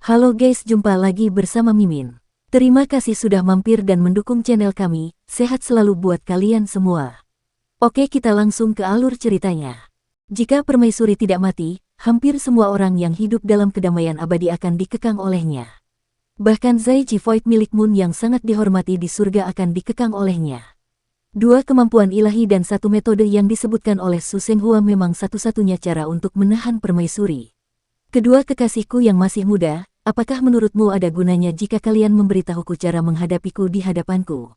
Halo guys, jumpa lagi bersama Mimin. Terima kasih sudah mampir dan mendukung channel kami, sehat selalu buat kalian semua. Oke, kita langsung ke alur ceritanya. Jika permaisuri tidak mati, hampir semua orang yang hidup dalam kedamaian abadi akan dikekang olehnya. Bahkan Zai Ji Void milik Moon yang sangat dihormati di surga akan dikekang olehnya. Dua kemampuan ilahi dan satu metode yang disebutkan oleh Su Senghua memang satu-satunya cara untuk menahan permaisuri. Kedua kekasihku yang masih muda, apakah menurutmu ada gunanya jika kalian memberitahuku cara menghadapiku di hadapanku?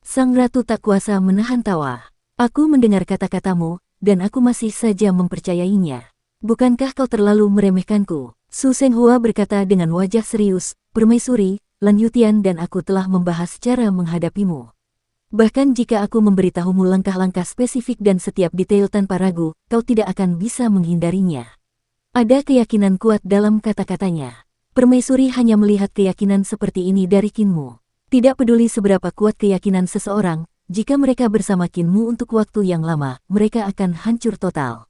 Sang ratu tak kuasa menahan tawa. Aku mendengar kata-katamu, dan aku masih saja mempercayainya. Bukankah kau terlalu meremehkanku? Su Senghua berkata dengan wajah serius, permaisuri, Lan Yutian dan aku telah membahas cara menghadapimu. Bahkan jika aku memberitahumu langkah-langkah spesifik dan setiap detail tanpa ragu, kau tidak akan bisa menghindarinya. Ada keyakinan kuat dalam kata-katanya. Permaisuri hanya melihat keyakinan seperti ini dari Kinmu. Tidak peduli seberapa kuat keyakinan seseorang, jika mereka bersama Kinmu untuk waktu yang lama, mereka akan hancur total.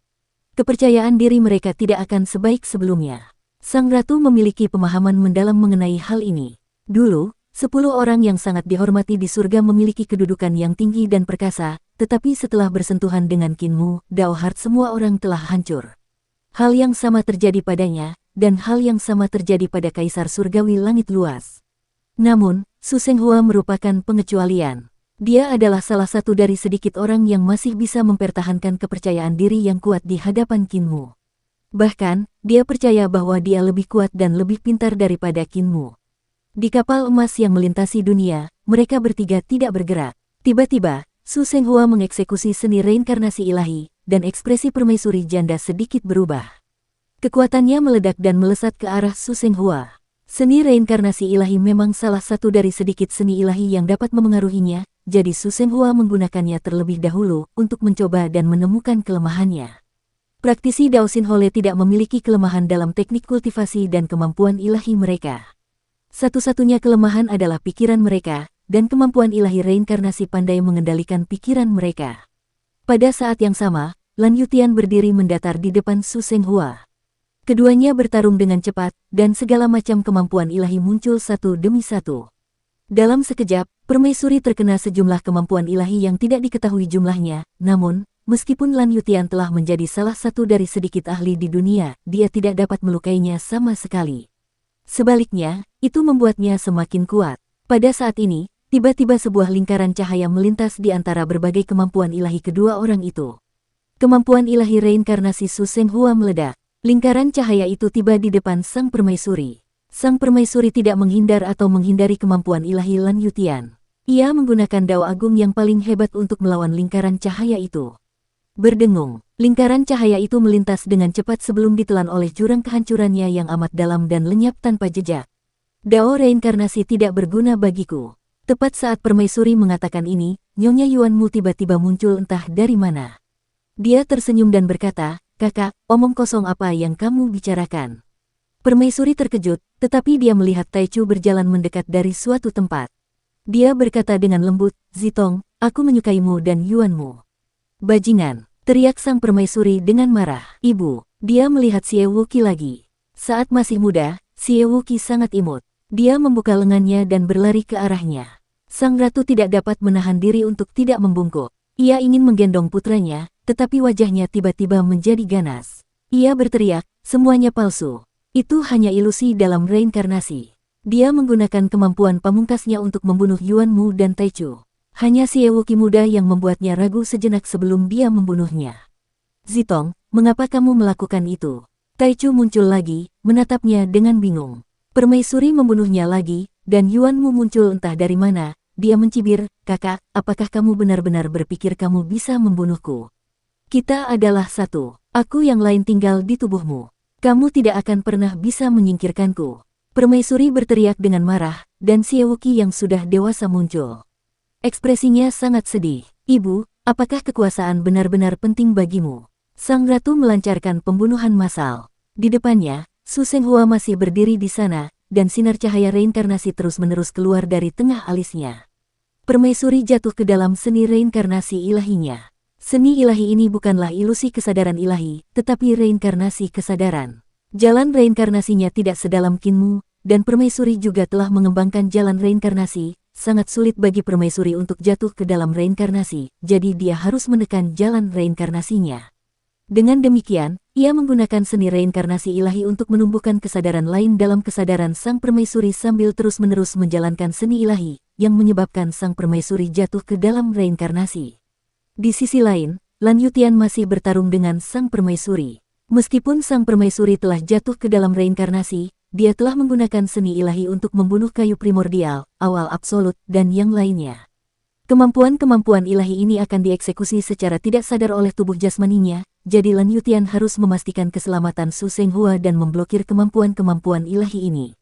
Kepercayaan diri mereka tidak akan sebaik sebelumnya. Sang Ratu memiliki pemahaman mendalam mengenai hal ini. Dulu, 10 orang yang sangat dihormati di surga memiliki kedudukan yang tinggi dan perkasa, tetapi setelah bersentuhan dengan Kinmu, Dao Heart semua orang telah hancur. Hal yang sama terjadi padanya, dan hal yang sama terjadi pada Kaisar Surgawi Langit Luas. Namun, Su Senghua merupakan pengecualian. Dia adalah salah satu dari sedikit orang yang masih bisa mempertahankan kepercayaan diri yang kuat di hadapan Kinmu. Bahkan, dia percaya bahwa dia lebih kuat dan lebih pintar daripada Kinmu. Di kapal emas yang melintasi dunia, mereka bertiga tidak bergerak. Tiba-tiba, Su Senghua mengeksekusi seni reinkarnasi ilahi, dan ekspresi permaisuri janda sedikit berubah. Kekuatannya meledak dan melesat ke arah Su Senghua. Seni reinkarnasi ilahi memang salah satu dari sedikit seni ilahi yang dapat memengaruhinya, jadi Su Senghua menggunakannya terlebih dahulu untuk mencoba dan menemukan kelemahannya. Praktisi Dao Xin Hole tidak memiliki kelemahan dalam teknik kultivasi dan kemampuan ilahi mereka. Satu-satunya kelemahan adalah pikiran mereka, dan kemampuan ilahi reinkarnasi pandai mengendalikan pikiran mereka. Pada saat yang sama, Lan Yutian berdiri mendatar di depan Su Senghua. Keduanya bertarung dengan cepat, dan segala macam kemampuan ilahi muncul satu demi satu. Dalam sekejap, permaisuri terkena sejumlah kemampuan ilahi yang tidak diketahui jumlahnya, namun, meskipun Lan Yutian telah menjadi salah satu dari sedikit ahli di dunia, dia tidak dapat melukainya sama sekali. Sebaliknya, itu membuatnya semakin kuat. Pada saat ini, tiba-tiba sebuah lingkaran cahaya melintas di antara berbagai kemampuan ilahi kedua orang itu. Kemampuan ilahi reinkarnasi Su Senghua meledak. Lingkaran cahaya itu tiba di depan sang permaisuri. Sang permaisuri tidak menghindar atau menghindari kemampuan ilahi Lan Yutian. Ia menggunakan Dao Agung yang paling hebat untuk melawan lingkaran cahaya itu. Berdengung, lingkaran cahaya itu melintas dengan cepat sebelum ditelan oleh jurang kehancurannya yang amat dalam dan lenyap tanpa jejak. Dao reinkarnasi tidak berguna bagiku. Tepat saat permaisuri mengatakan ini, Nyonya Yuanmu tiba-tiba muncul entah dari mana. Dia tersenyum dan berkata, "Kakak, omong kosong apa yang kamu bicarakan?" Permaisuri terkejut, tetapi dia melihat Taichu berjalan mendekat dari suatu tempat. Dia berkata dengan lembut, "Zitong, aku menyukaimu dan Yuanmu." "Bajingan!" teriak sang permaisuri dengan marah. "Ibu." Dia melihat Xie Wuqi lagi. Saat masih muda, Xie Wuqi sangat imut. Dia membuka lengannya dan berlari ke arahnya. Sang ratu tidak dapat menahan diri untuk tidak membungkuk. Ia ingin menggendong putranya, tetapi wajahnya tiba-tiba menjadi ganas. Ia berteriak, "Semuanya palsu. Itu hanya ilusi dalam reinkarnasi." Dia menggunakan kemampuan pamungkasnya untuk membunuh Yuanmu dan Taichu. Hanya Xie Wuqi muda yang membuatnya ragu sejenak sebelum dia membunuhnya. "Zitong, mengapa kamu melakukan itu?" Taichu muncul lagi, menatapnya dengan bingung. Permaisuri membunuhnya lagi, dan Yuanmu muncul entah dari mana. Dia mencibir, "Kakak, apakah kamu benar-benar berpikir kamu bisa membunuhku? Kita adalah satu. Aku yang lain tinggal di tubuhmu. Kamu tidak akan pernah bisa menyingkirkanku." Permaisuri berteriak dengan marah, dan Xie Wuqi yang sudah dewasa muncul. Ekspresinya sangat sedih. "Ibu, apakah kekuasaan benar-benar penting bagimu?" Sang ratu melancarkan pembunuhan massal. Di depannya, Su Senghua masih berdiri di sana, dan sinar cahaya reinkarnasi terus-menerus keluar dari tengah alisnya. Permaisuri jatuh ke dalam seni reinkarnasi ilahinya. Seni ilahi ini bukanlah ilusi kesadaran ilahi, tetapi reinkarnasi kesadaran. Jalan reinkarnasinya tidak sedalam Kinmu, dan permaisuri juga telah mengembangkan jalan reinkarnasi. Sangat sulit bagi permaisuri untuk jatuh ke dalam reinkarnasi, jadi dia harus menekan jalan reinkarnasinya. Dengan demikian, ia menggunakan seni reinkarnasi ilahi untuk menumbuhkan kesadaran lain dalam kesadaran sang permaisuri sambil terus-menerus menjalankan seni ilahi, yang menyebabkan sang permaisuri jatuh ke dalam reinkarnasi. Di sisi lain, Lan Yutian masih bertarung dengan sang permaisuri. Meskipun sang permaisuri telah jatuh ke dalam reinkarnasi, dia telah menggunakan seni ilahi untuk membunuh kayu primordial, awal absolut, dan yang lainnya. Kemampuan-kemampuan ilahi ini akan dieksekusi secara tidak sadar oleh tubuh jasmaninya, jadi Lan Yutian harus memastikan keselamatan Su Senghua dan memblokir kemampuan-kemampuan ilahi ini.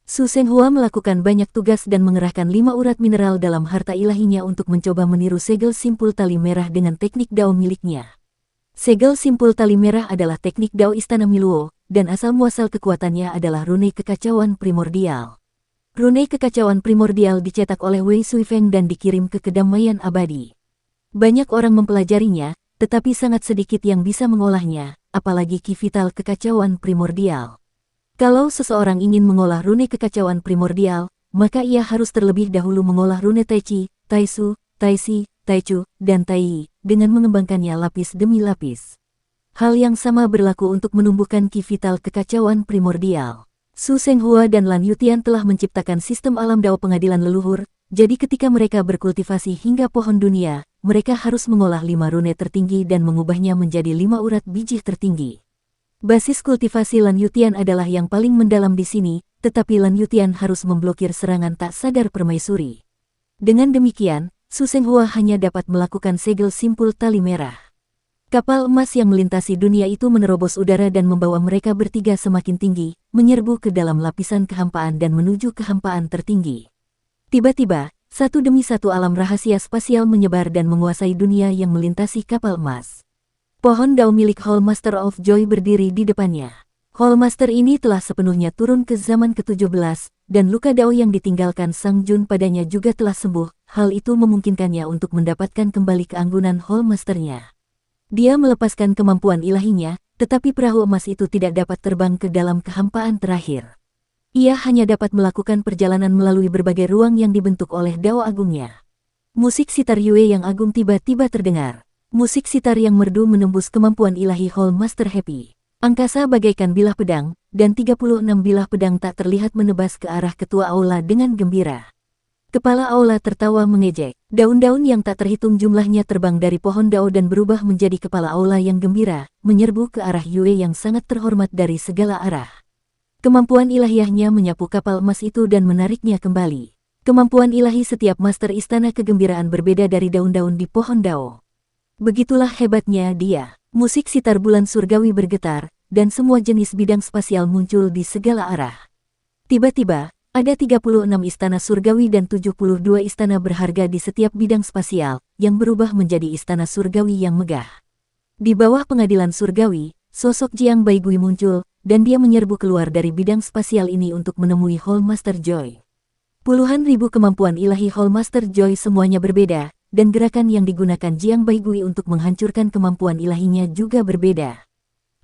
Su Senghua melakukan banyak tugas dan mengerahkan 5 urat mineral dalam harta ilahinya untuk mencoba meniru segel simpul tali merah dengan teknik Dao miliknya. Segel simpul tali merah adalah teknik Dao Istana Miluo, dan asal-muasal kekuatannya adalah rune kekacauan primordial. Rune kekacauan primordial dicetak oleh Wei Suifeng dan dikirim ke kedamaian abadi. Banyak orang mempelajarinya, tetapi sangat sedikit yang bisa mengolahnya, apalagi ki vital kekacauan primordial. Kalau seseorang ingin mengolah rune kekacauan primordial, maka ia harus terlebih dahulu mengolah rune Taichi, Taisu, Taisi, Taichu, dan Tai, dengan mengembangkannya lapis demi lapis. Hal yang sama berlaku untuk menumbuhkan ki vital kekacauan primordial. Su Senghua dan Lan Yutian telah menciptakan sistem alam Dao pengadilan leluhur, jadi ketika mereka berkultivasi hingga pohon dunia, mereka harus mengolah 5 rune tertinggi dan mengubahnya menjadi 5 urat biji tertinggi. Basis kultivasi Lan Yutian adalah yang paling mendalam di sini, tetapi Lan Yutian harus memblokir serangan tak sadar permaisuri. Dengan demikian, Su Senghua hanya dapat melakukan segel simpul tali merah. Kapal emas yang melintasi dunia itu menerobos udara dan membawa mereka bertiga semakin tinggi, menyerbu ke dalam lapisan kehampaan dan menuju kehampaan tertinggi. Tiba-tiba, satu demi satu alam rahasia spasial menyebar dan menguasai dunia yang melintasi kapal emas. Pohon Dao milik Hall Master of Joy berdiri di depannya. Hall Master ini telah sepenuhnya turun ke zaman ke-17, dan luka Dao yang ditinggalkan Sang Jun padanya juga telah sembuh. Hal itu memungkinkannya untuk mendapatkan kembali keanggunan Hall Masternya. Dia melepaskan kemampuan ilahinya, tetapi perahu emas itu tidak dapat terbang ke dalam kehampaan terakhir. Ia hanya dapat melakukan perjalanan melalui berbagai ruang yang dibentuk oleh Dao agungnya. Musik sitar Yue yang agung tiba-tiba terdengar. Musik sitar yang merdu menembus kemampuan ilahi Hall Master Happy. Angkasa bagaikan bilah pedang, dan 36 bilah pedang tak terlihat menebas ke arah ketua aula dengan gembira. Kepala aula tertawa mengejek. Daun-daun yang tak terhitung jumlahnya terbang dari pohon Dao dan berubah menjadi kepala aula yang gembira, menyerbu ke arah Yue yang sangat terhormat dari segala arah. Kemampuan ilahiyahnya menyapu kapal emas itu dan menariknya kembali. Kemampuan ilahi setiap master istana kegembiraan berbeda dari daun-daun di pohon Dao. Begitulah hebatnya dia. Musik sitar bulan surgawi bergetar, dan semua jenis bidang spasial muncul di segala arah. Tiba-tiba, ada 36 istana surgawi dan 72 istana berharga di setiap bidang spasial, yang berubah menjadi istana surgawi yang megah. Di bawah pengadilan surgawi, sosok Jiang Baigui muncul, dan dia menyerbu keluar dari bidang spasial ini untuk menemui Hall Master Joy. Puluhan ribu kemampuan ilahi Hall Master Joy semuanya berbeda, dan gerakan yang digunakan Jiang Baigui untuk menghancurkan kemampuan ilahinya juga berbeda.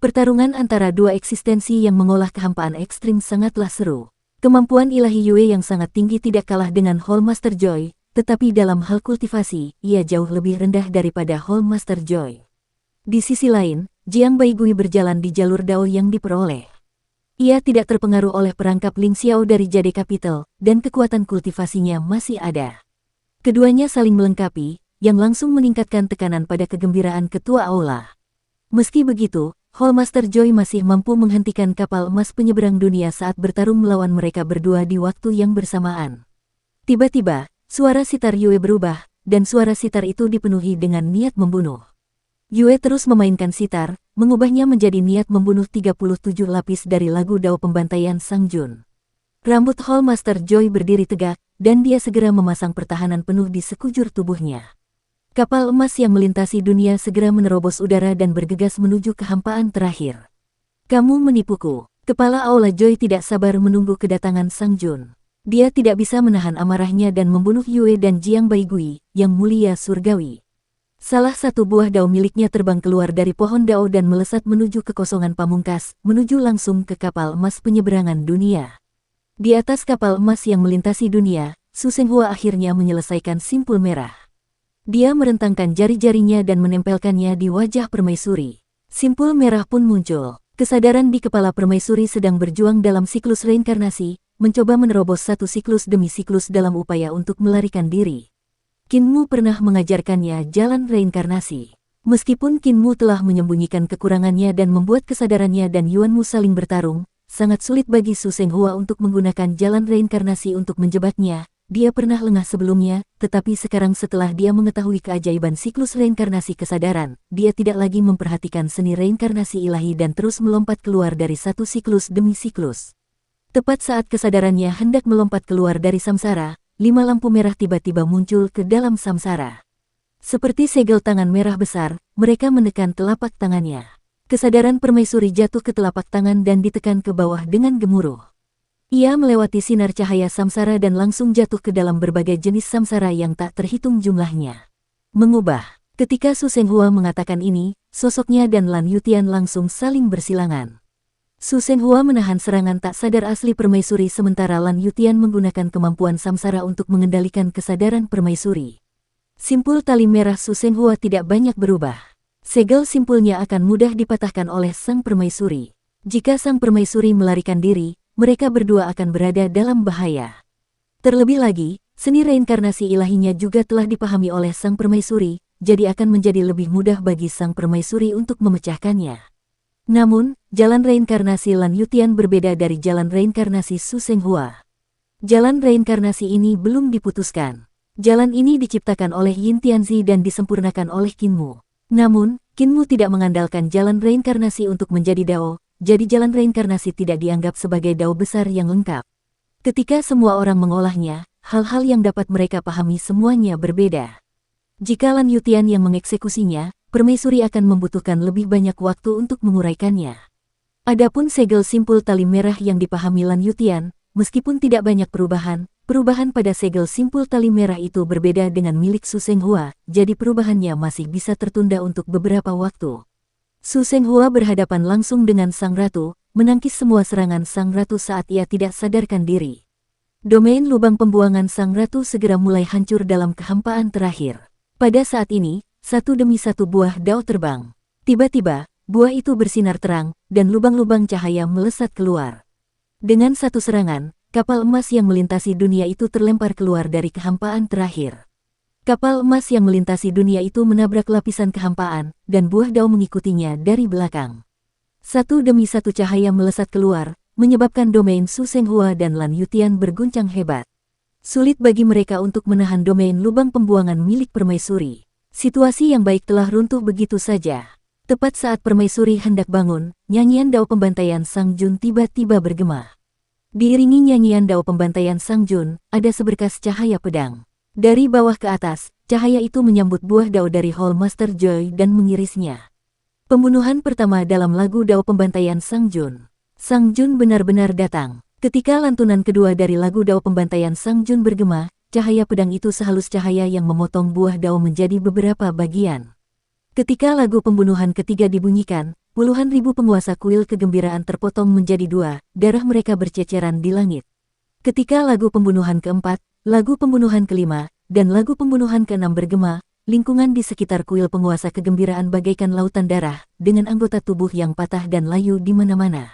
Pertarungan antara dua eksistensi yang mengolah kehampaan ekstrim sangatlah seru. Kemampuan ilahi Yue yang sangat tinggi tidak kalah dengan Hall Master Joy, tetapi dalam hal kultivasi, ia jauh lebih rendah daripada Hall Master Joy. Di sisi lain, Jiang Baigui berjalan di jalur Dao yang diperoleh. Ia tidak terpengaruh oleh perangkap Ling Xiao dari Jade Capital, dan kekuatan kultivasinya masih ada. Keduanya saling melengkapi, yang langsung meningkatkan tekanan pada kegembiraan ketua aula. Meski begitu, Hall Master Joy masih mampu menghentikan kapal emas penyeberang dunia saat bertarung melawan mereka berdua di waktu yang bersamaan. Tiba-tiba, suara sitar Yue berubah, dan suara sitar itu dipenuhi dengan niat membunuh. Yue terus memainkan sitar, mengubahnya menjadi niat membunuh 37 lapis dari lagu Dao pembantaian Sang Jun. Rambut Hall Master Joy berdiri tegak, dan dia segera memasang pertahanan penuh di sekujur tubuhnya. Kapal emas yang melintasi dunia segera menerobos udara dan bergegas menuju kehampaan terakhir. Kamu menipuku. Kepala aula Joy tidak sabar menunggu kedatangan Sang Jun. Dia tidak bisa menahan amarahnya dan membunuh Yue dan Jiang Baigui, yang mulia surgawi. Salah satu buah Dao miliknya terbang keluar dari pohon Dao dan melesat menuju kekosongan pamungkas, menuju langsung ke kapal emas penyeberangan dunia. Di atas kapal emas yang melintasi dunia, Su Senghua akhirnya menyelesaikan simpul merah. Dia merentangkan jari-jarinya dan menempelkannya di wajah permaisuri. Simpul merah pun muncul. Kesadaran di kepala permaisuri sedang berjuang dalam siklus reinkarnasi, mencoba menerobos satu siklus demi siklus dalam upaya untuk melarikan diri. Kinmu pernah mengajarkannya jalan reinkarnasi. Meskipun Kinmu telah menyembunyikan kekurangannya dan membuat kesadarannya dan Yuanmu saling bertarung, sangat sulit bagi Su Senghua untuk menggunakan jalan reinkarnasi untuk menjebaknya. Dia pernah lengah sebelumnya, tetapi sekarang setelah dia mengetahui keajaiban siklus reinkarnasi kesadaran, dia tidak lagi memperhatikan seni reinkarnasi ilahi dan terus melompat keluar dari satu siklus demi siklus. Tepat saat kesadarannya hendak melompat keluar dari samsara, 5 lampu merah tiba-tiba muncul ke dalam samsara. Seperti segel tangan merah besar, mereka menekan telapak tangannya. Kesadaran permaisuri jatuh ke telapak tangan dan ditekan ke bawah dengan gemuruh. Ia melewati sinar cahaya samsara dan langsung jatuh ke dalam berbagai jenis samsara yang tak terhitung jumlahnya. Mengubah. Ketika Su Senghua mengatakan ini, sosoknya dan Lan Yutian langsung saling bersilangan. Su Senghua menahan serangan tak sadar asli permaisuri sementara Lan Yutian menggunakan kemampuan samsara untuk mengendalikan kesadaran permaisuri. Simpul tali merah Su Senghua tidak banyak berubah. Segel simpulnya akan mudah dipatahkan oleh sang permaisuri. Jika sang permaisuri melarikan diri, mereka berdua akan berada dalam bahaya. Terlebih lagi, seni reinkarnasi ilahinya juga telah dipahami oleh sang permaisuri, jadi akan menjadi lebih mudah bagi sang permaisuri untuk memecahkannya. Namun, jalan reinkarnasi Lan Yutian berbeda dari jalan reinkarnasi Su Senghua. Jalan reinkarnasi ini belum diputuskan. Jalan ini diciptakan oleh Yin Tianzi dan disempurnakan oleh Kinmu. Namun, Kinmu tidak mengandalkan jalan reinkarnasi untuk menjadi Dao, jadi jalan reinkarnasi tidak dianggap sebagai Dao besar yang lengkap. Ketika semua orang mengolahnya, hal-hal yang dapat mereka pahami semuanya berbeda. Jika Lan Yutian yang mengeksekusinya, permaisuri akan membutuhkan lebih banyak waktu untuk menguraikannya. Adapun segel simpul tali merah yang dipahami Lan Yutian, meskipun tidak banyak perubahan pada segel simpul tali merah itu berbeda dengan milik Su Senghua, jadi perubahannya masih bisa tertunda untuk beberapa waktu. Su Senghua berhadapan langsung dengan Sang Ratu, menangkis semua serangan Sang Ratu saat ia tidak sadarkan diri. Domain lubang pembuangan Sang Ratu segera mulai hancur dalam kehampaan terakhir. Pada saat ini, satu demi satu buah dao terbang. Tiba-tiba, buah itu bersinar terang, dan lubang-lubang cahaya melesat keluar. Dengan satu serangan, kapal emas yang melintasi dunia itu terlempar keluar dari kehampaan terakhir. Kapal emas yang melintasi dunia itu menabrak lapisan kehampaan, dan buah dao mengikutinya dari belakang. Satu demi satu cahaya melesat keluar, menyebabkan domain Su Senghua dan Lan Yutian berguncang hebat. Sulit bagi mereka untuk menahan domain lubang pembuangan milik permaisuri. Situasi yang baik telah runtuh begitu saja. Tepat saat permaisuri hendak bangun, nyanyian dao pembantaian Sang Jun tiba-tiba bergema. Diiringi nyanyian dao pembantaian Sang Jun, ada seberkas cahaya pedang. Dari bawah ke atas, cahaya itu menyambut buah dao dari Hall Master Joy dan mengirisnya. Pembunuhan pertama dalam lagu dao pembantaian Sang Jun. Sang Jun benar-benar datang. Ketika lantunan kedua dari lagu dao pembantaian Sang Jun bergema, cahaya pedang itu sehalus cahaya yang memotong buah dao menjadi beberapa bagian. Ketika lagu pembunuhan ketiga dibunyikan, puluhan ribu penguasa kuil kegembiraan terpotong menjadi dua, darah mereka berceceran di langit. Ketika lagu pembunuhan keempat, lagu pembunuhan kelima, dan lagu pembunuhan keenam bergema, lingkungan di sekitar kuil penguasa kegembiraan bagaikan lautan darah, dengan anggota tubuh yang patah dan layu di mana-mana.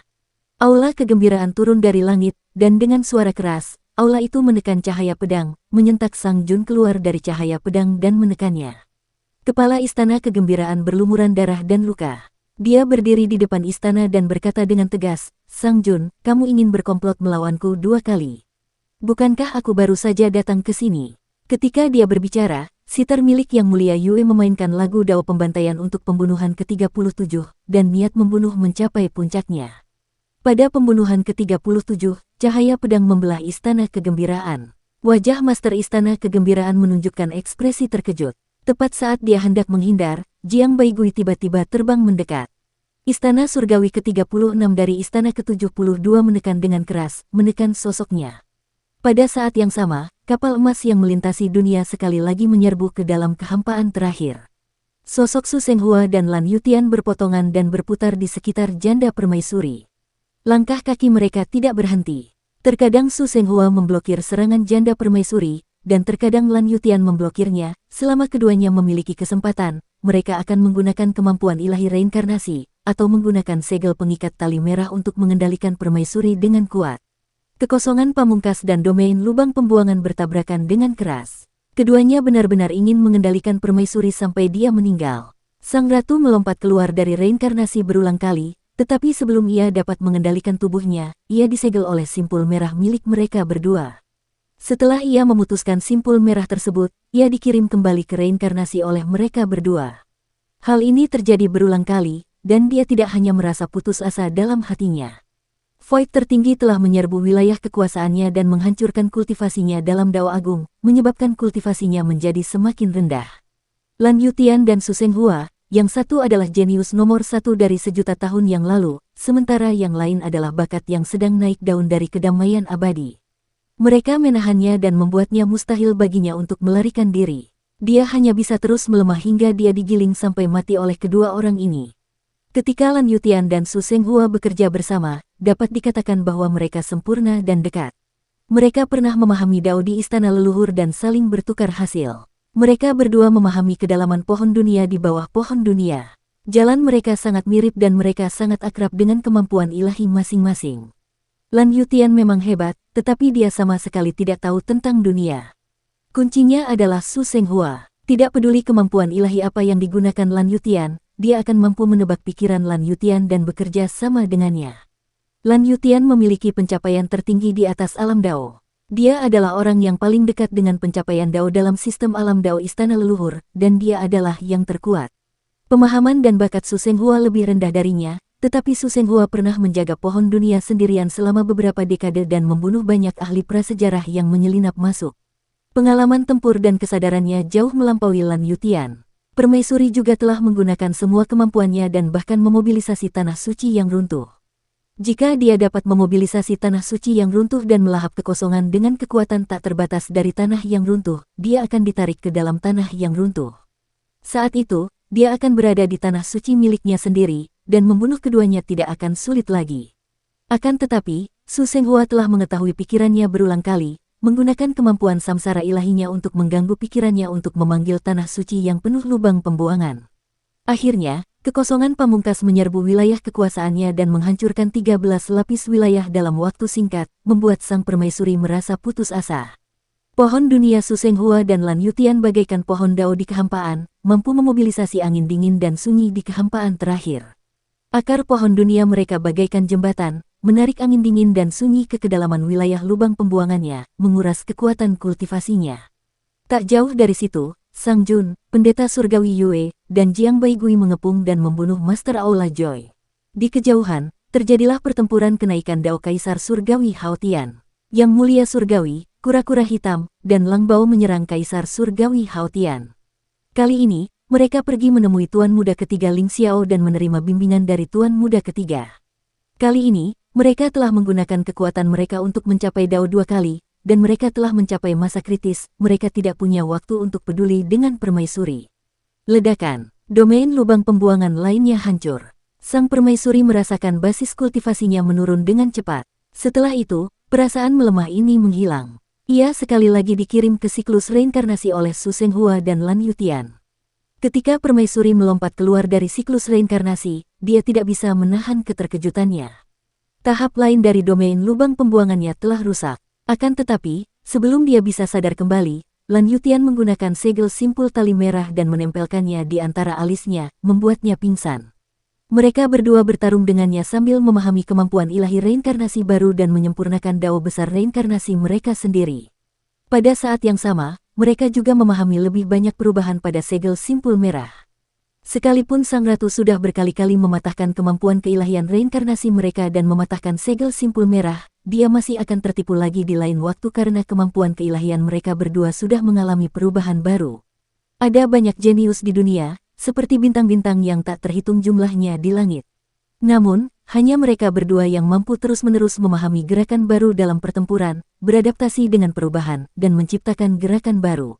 Aula kegembiraan turun dari langit, dan dengan suara keras, aula itu menekan cahaya pedang, menyentak Sang Jun keluar dari cahaya pedang dan menekannya. Kepala istana kegembiraan berlumuran darah dan luka. Dia berdiri di depan istana dan berkata dengan tegas, "Sang Jun, kamu ingin berkomplot melawanku 2 kali. Bukankah aku baru saja datang ke sini?" Ketika dia berbicara, sitar milik Yang Mulia Yue memainkan lagu dao pembantaian untuk pembunuhan ke-37, dan niat membunuh mencapai puncaknya. Pada pembunuhan ke-37, cahaya pedang membelah istana kegembiraan. Wajah Master Istana Kegembiraan menunjukkan ekspresi terkejut. Tepat saat dia hendak menghindar, Jiang Baigui tiba-tiba terbang mendekat. Istana Surgawi ke-36 dari Istana ke-72 menekan dengan keras, menekan sosoknya. Pada saat yang sama, kapal emas yang melintasi dunia sekali lagi menyerbu ke dalam kehampaan terakhir. Sosok Su Senghua dan Lan Yutian berpotongan dan berputar di sekitar janda permaisuri. Langkah kaki mereka tidak berhenti. Terkadang Su Senghua memblokir serangan janda permaisuri, dan terkadang Lan Yutian memblokirnya. Selama keduanya memiliki kesempatan, mereka akan menggunakan kemampuan ilahi reinkarnasi, atau menggunakan segel pengikat tali merah untuk mengendalikan permaisuri dengan kuat. Kekosongan pamungkas dan domain lubang pembuangan bertabrakan dengan keras. Keduanya benar-benar ingin mengendalikan permaisuri sampai dia meninggal. Sang ratu melompat keluar dari reinkarnasi berulang kali, tetapi sebelum ia dapat mengendalikan tubuhnya, ia disegel oleh simpul merah milik mereka berdua. Setelah ia memutuskan simpul merah tersebut, ia dikirim kembali ke reinkarnasi oleh mereka berdua. Hal ini terjadi berulang kali, dan dia tidak hanya merasa putus asa dalam hatinya. Void tertinggi telah menyerbu wilayah kekuasaannya dan menghancurkan kultivasinya dalam Dao Agung, menyebabkan kultivasinya menjadi semakin rendah. Lan Yutian dan Su Senghua, yang satu adalah jenius nomor 1 dari sejuta tahun yang lalu, sementara yang lain adalah bakat yang sedang naik daun dari kedamaian abadi. Mereka menahannya dan membuatnya mustahil baginya untuk melarikan diri. Dia hanya bisa terus melemah hingga dia digiling sampai mati oleh kedua orang ini. Ketika Lan Yutian dan Su Senghua bekerja bersama, dapat dikatakan bahwa mereka sempurna dan dekat. Mereka pernah memahami Dao di istana leluhur dan saling bertukar hasil. Mereka berdua memahami kedalaman pohon dunia di bawah pohon dunia. Jalan mereka sangat mirip dan mereka sangat akrab dengan kemampuan ilahi masing-masing. Lan Yutian memang hebat, tetapi dia sama sekali tidak tahu tentang dunia. Kuncinya adalah Su Senghua. Tidak peduli kemampuan ilahi apa yang digunakan Lan Yutian, dia akan mampu menebak pikiran Lan Yutian dan bekerja sama dengannya. Lan Yutian memiliki pencapaian tertinggi di atas alam Dao. Dia adalah orang yang paling dekat dengan pencapaian Dao dalam sistem alam Dao istana leluhur, dan dia adalah yang terkuat. Pemahaman dan bakat Su Senghua lebih rendah darinya, tetapi Su Senghua pernah menjaga pohon dunia sendirian selama beberapa dekade dan membunuh banyak ahli prasejarah yang menyelinap masuk. Pengalaman tempur dan kesadarannya jauh melampaui Lan Yutian. Permaisuri juga telah menggunakan semua kemampuannya dan bahkan memobilisasi tanah suci yang runtuh. Jika dia dapat memobilisasi tanah suci yang runtuh dan melahap kekosongan dengan kekuatan tak terbatas dari tanah yang runtuh, dia akan ditarik ke dalam tanah yang runtuh. Saat itu, dia akan berada di tanah suci miliknya sendiri, dan membunuh keduanya tidak akan sulit lagi. Akan tetapi, Su Senghua telah mengetahui pikirannya berulang kali, menggunakan kemampuan samsara ilahinya untuk mengganggu pikirannya untuk memanggil tanah suci yang penuh lubang pembuangan. Akhirnya, kekosongan pamungkas menyerbu wilayah kekuasaannya dan menghancurkan 13 lapis wilayah dalam waktu singkat, membuat sang permaisuri merasa putus asa. Pohon dunia Su Senghua dan Lan Yutian bagaikan pohon Dao di kehampaan, mampu memobilisasi angin dingin dan sunyi di kehampaan terakhir. Akar pohon dunia mereka bagaikan jembatan, menarik angin dingin dan sunyi ke kedalaman wilayah lubang pembuangannya, menguras kekuatan kultivasinya. Tak jauh dari situ, Sang Jun, pendeta surgawi Yue, dan Jiang Baigui mengepung dan membunuh Master Aula Joy. Di kejauhan, terjadilah pertempuran kenaikan Dao Kaisar Surgawi Haotian. Yang Mulia Surgawi, kura-kura hitam, dan Lang Bao menyerang Kaisar Surgawi Haotian. Kali ini, mereka pergi menemui Tuan Muda Ketiga Ling Xiao dan menerima bimbingan dari Tuan Muda Ketiga. Kali ini, mereka telah menggunakan kekuatan mereka untuk mencapai Dao 2 kali, dan mereka telah mencapai masa kritis, mereka tidak punya waktu untuk peduli dengan permaisuri. Ledakan, domain lubang pembuangan lainnya hancur. Sang permaisuri merasakan basis kultivasinya menurun dengan cepat. Setelah itu, perasaan melemah ini menghilang. Ia sekali lagi dikirim ke siklus reinkarnasi oleh Su Senghua dan Lan Yutian. Ketika permaisuri melompat keluar dari siklus reinkarnasi, dia tidak bisa menahan keterkejutannya. Tahap lain dari domain lubang pembuangannya telah rusak. Akan tetapi, sebelum dia bisa sadar kembali, Lan Yutian menggunakan segel simpul tali merah dan menempelkannya di antara alisnya, membuatnya pingsan. Mereka berdua bertarung dengannya sambil memahami kemampuan ilahi reinkarnasi baru dan menyempurnakan Dao besar reinkarnasi mereka sendiri. Pada saat yang sama, mereka juga memahami lebih banyak perubahan pada segel simpul merah. Sekalipun Sang Ratu sudah berkali-kali mematahkan kemampuan keilahian reinkarnasi mereka dan mematahkan segel simpul merah, dia masih akan tertipu lagi di lain waktu karena kemampuan keilahian mereka berdua sudah mengalami perubahan baru. Ada banyak jenius di dunia, seperti bintang-bintang yang tak terhitung jumlahnya di langit. Namun, hanya mereka berdua yang mampu terus-menerus memahami gerakan baru dalam pertempuran, beradaptasi dengan perubahan, dan menciptakan gerakan baru.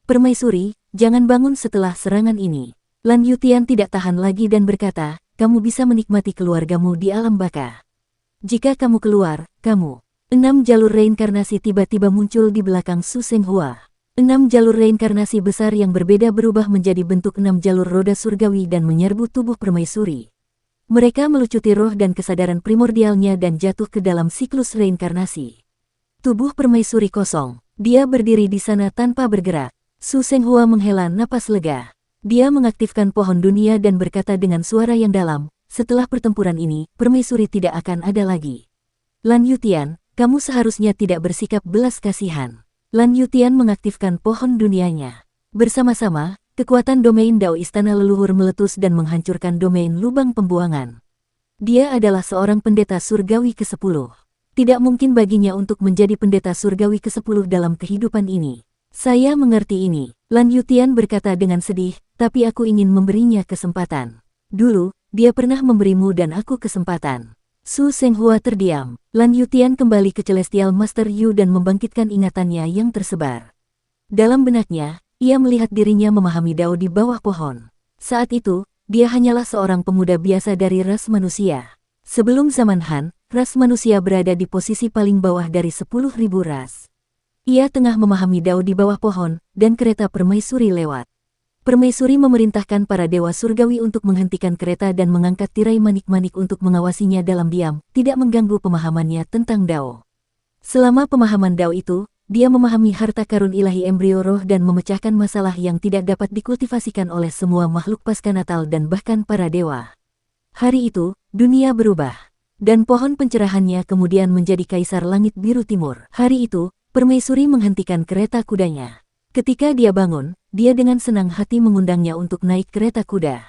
Permaisuri, jangan bangun setelah serangan ini. Lan Yutian tidak tahan lagi dan berkata, kamu bisa menikmati keluargamu di alam baka. Jika kamu keluar, kamu 6 jalur reinkarnasi tiba-tiba muncul di belakang Su Senghua. 6 jalur reinkarnasi besar yang berbeda berubah menjadi bentuk 6 jalur roda surgawi dan menyerbu tubuh permaisuri. Mereka melucuti roh dan kesadaran primordialnya dan jatuh ke dalam siklus reinkarnasi. Tubuh permaisuri kosong. Dia berdiri di sana tanpa bergerak. Su Senghua menghela napas lega. Dia mengaktifkan pohon dunia dan berkata dengan suara yang dalam, setelah pertempuran ini, permaisuri tidak akan ada lagi. Lan Yutian, kamu seharusnya tidak bersikap belas kasihan. Lan Yutian mengaktifkan pohon dunianya. Bersama-sama, kekuatan domain Dao Istana Leluhur meletus dan menghancurkan domain lubang pembuangan. Dia adalah seorang pendeta surgawi ke-10. Tidak mungkin baginya untuk menjadi pendeta surgawi ke-10 dalam kehidupan ini. Saya mengerti ini, Lan Yutian berkata dengan sedih, tapi aku ingin memberinya kesempatan. Dulu, dia pernah memberimu dan aku kesempatan. Su Senghua terdiam. Lan Yutian kembali ke Celestial Master Yu dan membangkitkan ingatannya yang tersebar. Dalam benaknya, ia melihat dirinya memahami Dao di bawah pohon. Saat itu, dia hanyalah seorang pemuda biasa dari ras manusia. Sebelum zaman Han, ras manusia berada di posisi paling bawah dari 10.000 ras. Ia tengah memahami Dao di bawah pohon, dan kereta permaisuri lewat. Permaisuri memerintahkan para dewa surgawi untuk menghentikan kereta dan mengangkat tirai manik-manik untuk mengawasinya dalam diam, tidak mengganggu pemahamannya tentang Dao. Selama pemahaman Dao itu, dia memahami harta karun ilahi embrio roh dan memecahkan masalah yang tidak dapat dikultivasikan oleh semua makhluk pasca natal dan bahkan para dewa. Hari itu, dunia berubah. Dan pohon pencerahannya kemudian menjadi kaisar langit biru timur. Hari itu, permaisuri menghentikan kereta kudanya. Ketika dia bangun, dia dengan senang hati mengundangnya untuk naik kereta kuda.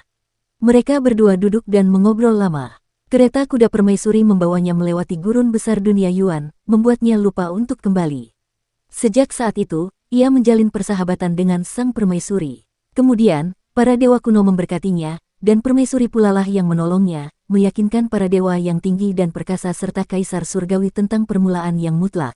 Mereka berdua duduk dan mengobrol lama. Kereta kuda permaisuri membawanya melewati gurun besar dunia Yuan, membuatnya lupa untuk kembali. Sejak saat itu, ia menjalin persahabatan dengan sang permaisuri. Kemudian, para dewa kuno memberkatinya, dan permaisuri pulalah yang menolongnya, meyakinkan para dewa yang tinggi dan perkasa serta kaisar surgawi tentang permulaan yang mutlak.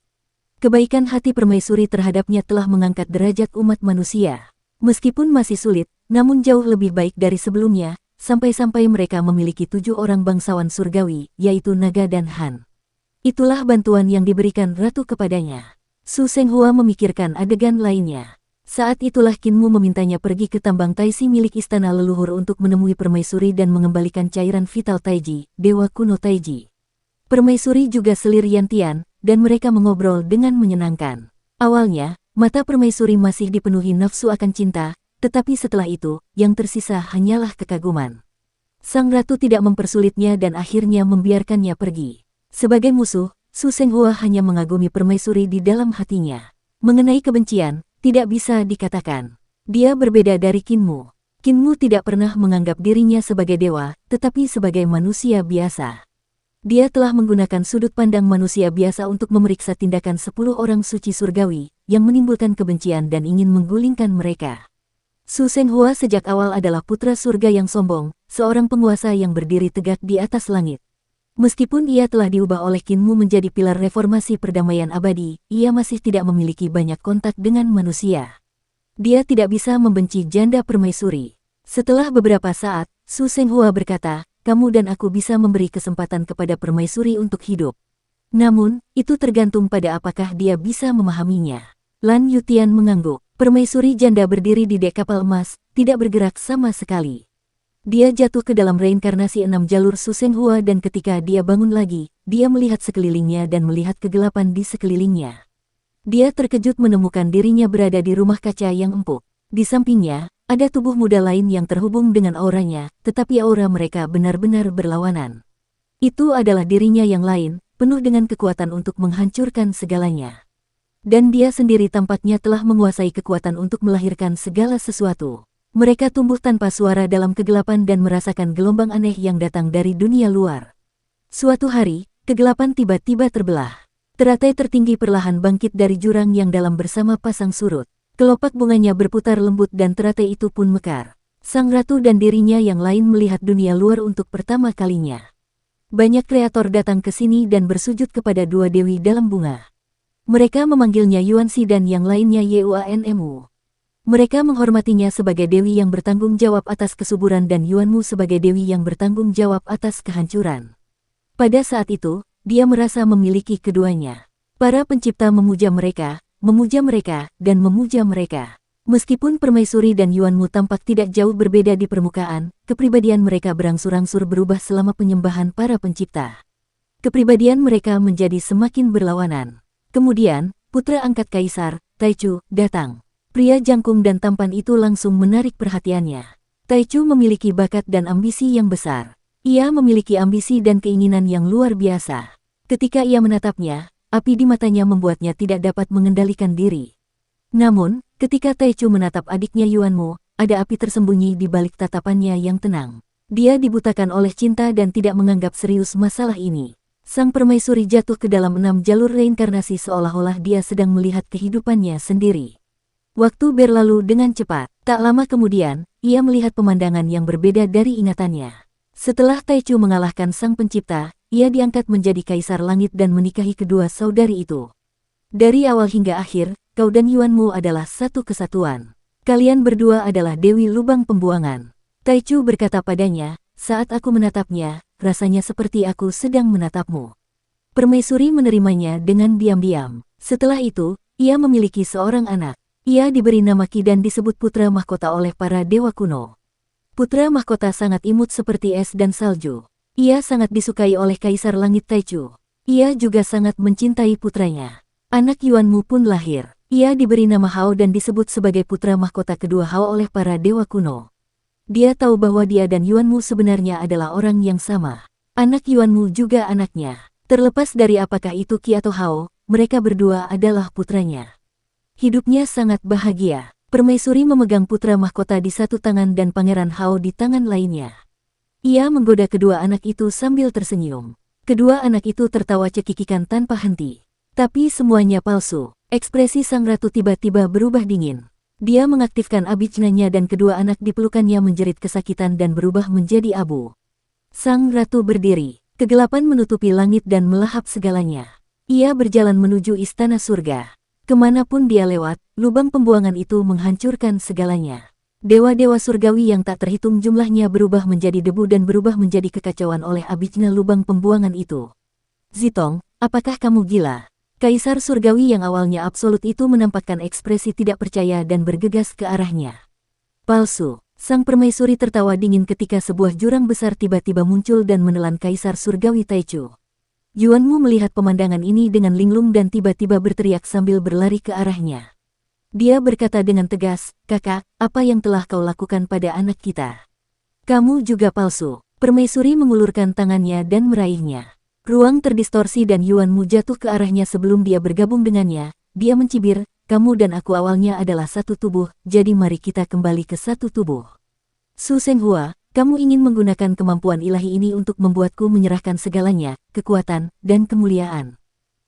Kebaikan hati permaisuri terhadapnya telah mengangkat derajat umat manusia. Meskipun masih sulit, namun jauh lebih baik dari sebelumnya, sampai-sampai mereka memiliki 7 orang bangsawan surgawi, yaitu Naga dan Han. Itulah bantuan yang diberikan Ratu kepadanya. Su Senghua memikirkan adegan lainnya. Saat itulah Kinmu memintanya pergi ke tambang Taisi milik Istana Leluhur untuk menemui permaisuri dan mengembalikan cairan vital Taiji, Dewa Kuno Taiji. Permaisuri juga selir Yantian, dan mereka mengobrol dengan menyenangkan. Awalnya, mata permaisuri masih dipenuhi nafsu akan cinta, tetapi setelah itu, yang tersisa hanyalah kekaguman. Sang ratu tidak mempersulitnya dan akhirnya membiarkannya pergi. Sebagai musuh, Su Senghua hanya mengagumi permaisuri di dalam hatinya. Mengenai kebencian, tidak bisa dikatakan. Dia berbeda dari Kinmu. Kinmu tidak pernah menganggap dirinya sebagai dewa, tetapi sebagai manusia biasa. Dia telah menggunakan sudut pandang manusia biasa untuk memeriksa tindakan 10 orang suci surgawi, yang menimbulkan kebencian dan ingin menggulingkan mereka. Su Senghua sejak awal adalah putra surga yang sombong, seorang penguasa yang berdiri tegak di atas langit. Meskipun ia telah diubah oleh Kinmu menjadi pilar reformasi perdamaian abadi, ia masih tidak memiliki banyak kontak dengan manusia. Dia tidak bisa membenci janda permaisuri. Setelah beberapa saat, Su Senghua berkata, kamu dan aku bisa memberi kesempatan kepada permaisuri untuk hidup. Namun, itu tergantung pada apakah dia bisa memahaminya. Lan Yutian mengangguk. Permaisuri janda berdiri di dek kapal emas, tidak bergerak sama sekali. Dia jatuh ke dalam reinkarnasi 6 jalur Su Senghua dan ketika dia bangun lagi, dia melihat sekelilingnya dan melihat kegelapan di sekelilingnya. Dia terkejut menemukan dirinya berada di rumah kaca yang empuk. Di sampingnya, ada tubuh muda lain yang terhubung dengan auranya, tetapi aura mereka benar-benar berlawanan. Itu adalah dirinya yang lain, penuh dengan kekuatan untuk menghancurkan segalanya. Dan dia sendiri tampaknya telah menguasai kekuatan untuk melahirkan segala sesuatu. Mereka tumbuh tanpa suara dalam kegelapan dan merasakan gelombang aneh yang datang dari dunia luar. Suatu hari, kegelapan tiba-tiba terbelah. Teratai tertinggi perlahan bangkit dari jurang yang dalam bersama pasang surut. Kelopak bunganya berputar lembut dan teratai itu pun mekar. Sang ratu dan dirinya yang lain melihat dunia luar untuk pertama kalinya. Banyak kreator datang ke sini dan bersujud kepada 2 dewi dalam bunga. Mereka memanggilnya Yuanxi dan yang lainnya Yuanmu. Mereka menghormatinya sebagai dewi yang bertanggung jawab atas kesuburan dan Yuanmu sebagai dewi yang bertanggung jawab atas kehancuran. Pada saat itu, dia merasa memiliki keduanya. Para pencipta memuja mereka, dan memuja mereka. Meskipun permaisuri dan Yuanmu tampak tidak jauh berbeda di permukaan, kepribadian mereka berangsur-angsur berubah selama penyembahan para pencipta. Kepribadian mereka menjadi semakin berlawanan. Kemudian, putra angkat Kaisar, Taichu, datang. Pria jangkung dan tampan itu langsung menarik perhatiannya. Taichu memiliki bakat dan ambisi yang besar. Ia memiliki ambisi dan keinginan yang luar biasa. Ketika ia menatapnya, api di matanya membuatnya tidak dapat mengendalikan diri. Namun, ketika Taichu menatap adiknya Yuanmu, ada api tersembunyi di balik tatapannya yang tenang. Dia dibutakan oleh cinta dan tidak menganggap serius masalah ini. Sang permaisuri jatuh ke dalam 6 jalur reinkarnasi seolah-olah dia sedang melihat kehidupannya sendiri. Waktu berlalu dengan cepat. Tak lama kemudian, ia melihat pemandangan yang berbeda dari ingatannya. Setelah Taichu mengalahkan sang pencipta, ia diangkat menjadi Kaisar Langit dan menikahi kedua saudari itu. Dari awal hingga akhir, kau dan Yuanmu adalah satu kesatuan. Kalian berdua adalah Dewi Lubang Pembuangan. Taichu berkata padanya, saat aku menatapnya, rasanya seperti aku sedang menatapmu. Permaisuri menerimanya dengan diam-diam. Setelah itu, ia memiliki seorang anak. Ia diberi nama Qi dan disebut putra mahkota oleh para dewa kuno. Putra mahkota sangat imut seperti es dan salju. Ia sangat disukai oleh Kaisar Langit Taichu. Ia juga sangat mencintai putranya. Anak Yuanmu pun lahir. Ia diberi nama Hao dan disebut sebagai putra mahkota kedua Hao oleh para dewa kuno. Dia tahu bahwa dia dan Yuanmu sebenarnya adalah orang yang sama. Anak Yuanmu juga anaknya. Terlepas dari apakah itu Qi atau Hao, mereka berdua adalah putranya. Hidupnya sangat bahagia. Permaisuri memegang putra mahkota di satu tangan dan Pangeran Hao di tangan lainnya. Ia menggoda kedua anak itu sambil tersenyum. Kedua anak itu tertawa cekikikan tanpa henti. Tapi semuanya palsu. Ekspresi sang ratu tiba-tiba berubah dingin. Dia mengaktifkan abijnanya dan kedua anak di pelukannya menjerit kesakitan dan berubah menjadi abu. Sang ratu berdiri. Kegelapan menutupi langit dan melahap segalanya. Ia berjalan menuju istana surga. Kemanapun dia lewat, lubang pembuangan itu menghancurkan segalanya. Dewa-dewa surgawi yang tak terhitung jumlahnya berubah menjadi debu dan berubah menjadi kekacauan oleh abijna lubang pembuangan itu. Zitong, apakah kamu gila? Kaisar surgawi yang awalnya absolut itu menampakkan ekspresi tidak percaya dan bergegas ke arahnya. Palsu. Sang permaisuri tertawa dingin ketika sebuah jurang besar tiba-tiba muncul dan menelan Kaisar surgawi Taichu. Yuanmu melihat pemandangan ini dengan linglung dan tiba-tiba berteriak sambil berlari ke arahnya. Dia berkata dengan tegas, "Kakak, apa yang telah kau lakukan pada anak kita? Kamu juga palsu." Permaisuri mengulurkan tangannya dan meraihnya. Ruang terdistorsi dan Yuanmu jatuh ke arahnya sebelum dia bergabung dengannya. Dia mencibir, "Kamu dan aku awalnya adalah satu tubuh, jadi mari kita kembali ke satu tubuh." Su Senghua, kamu ingin menggunakan kemampuan ilahi ini untuk membuatku menyerahkan segalanya, kekuatan, dan kemuliaan.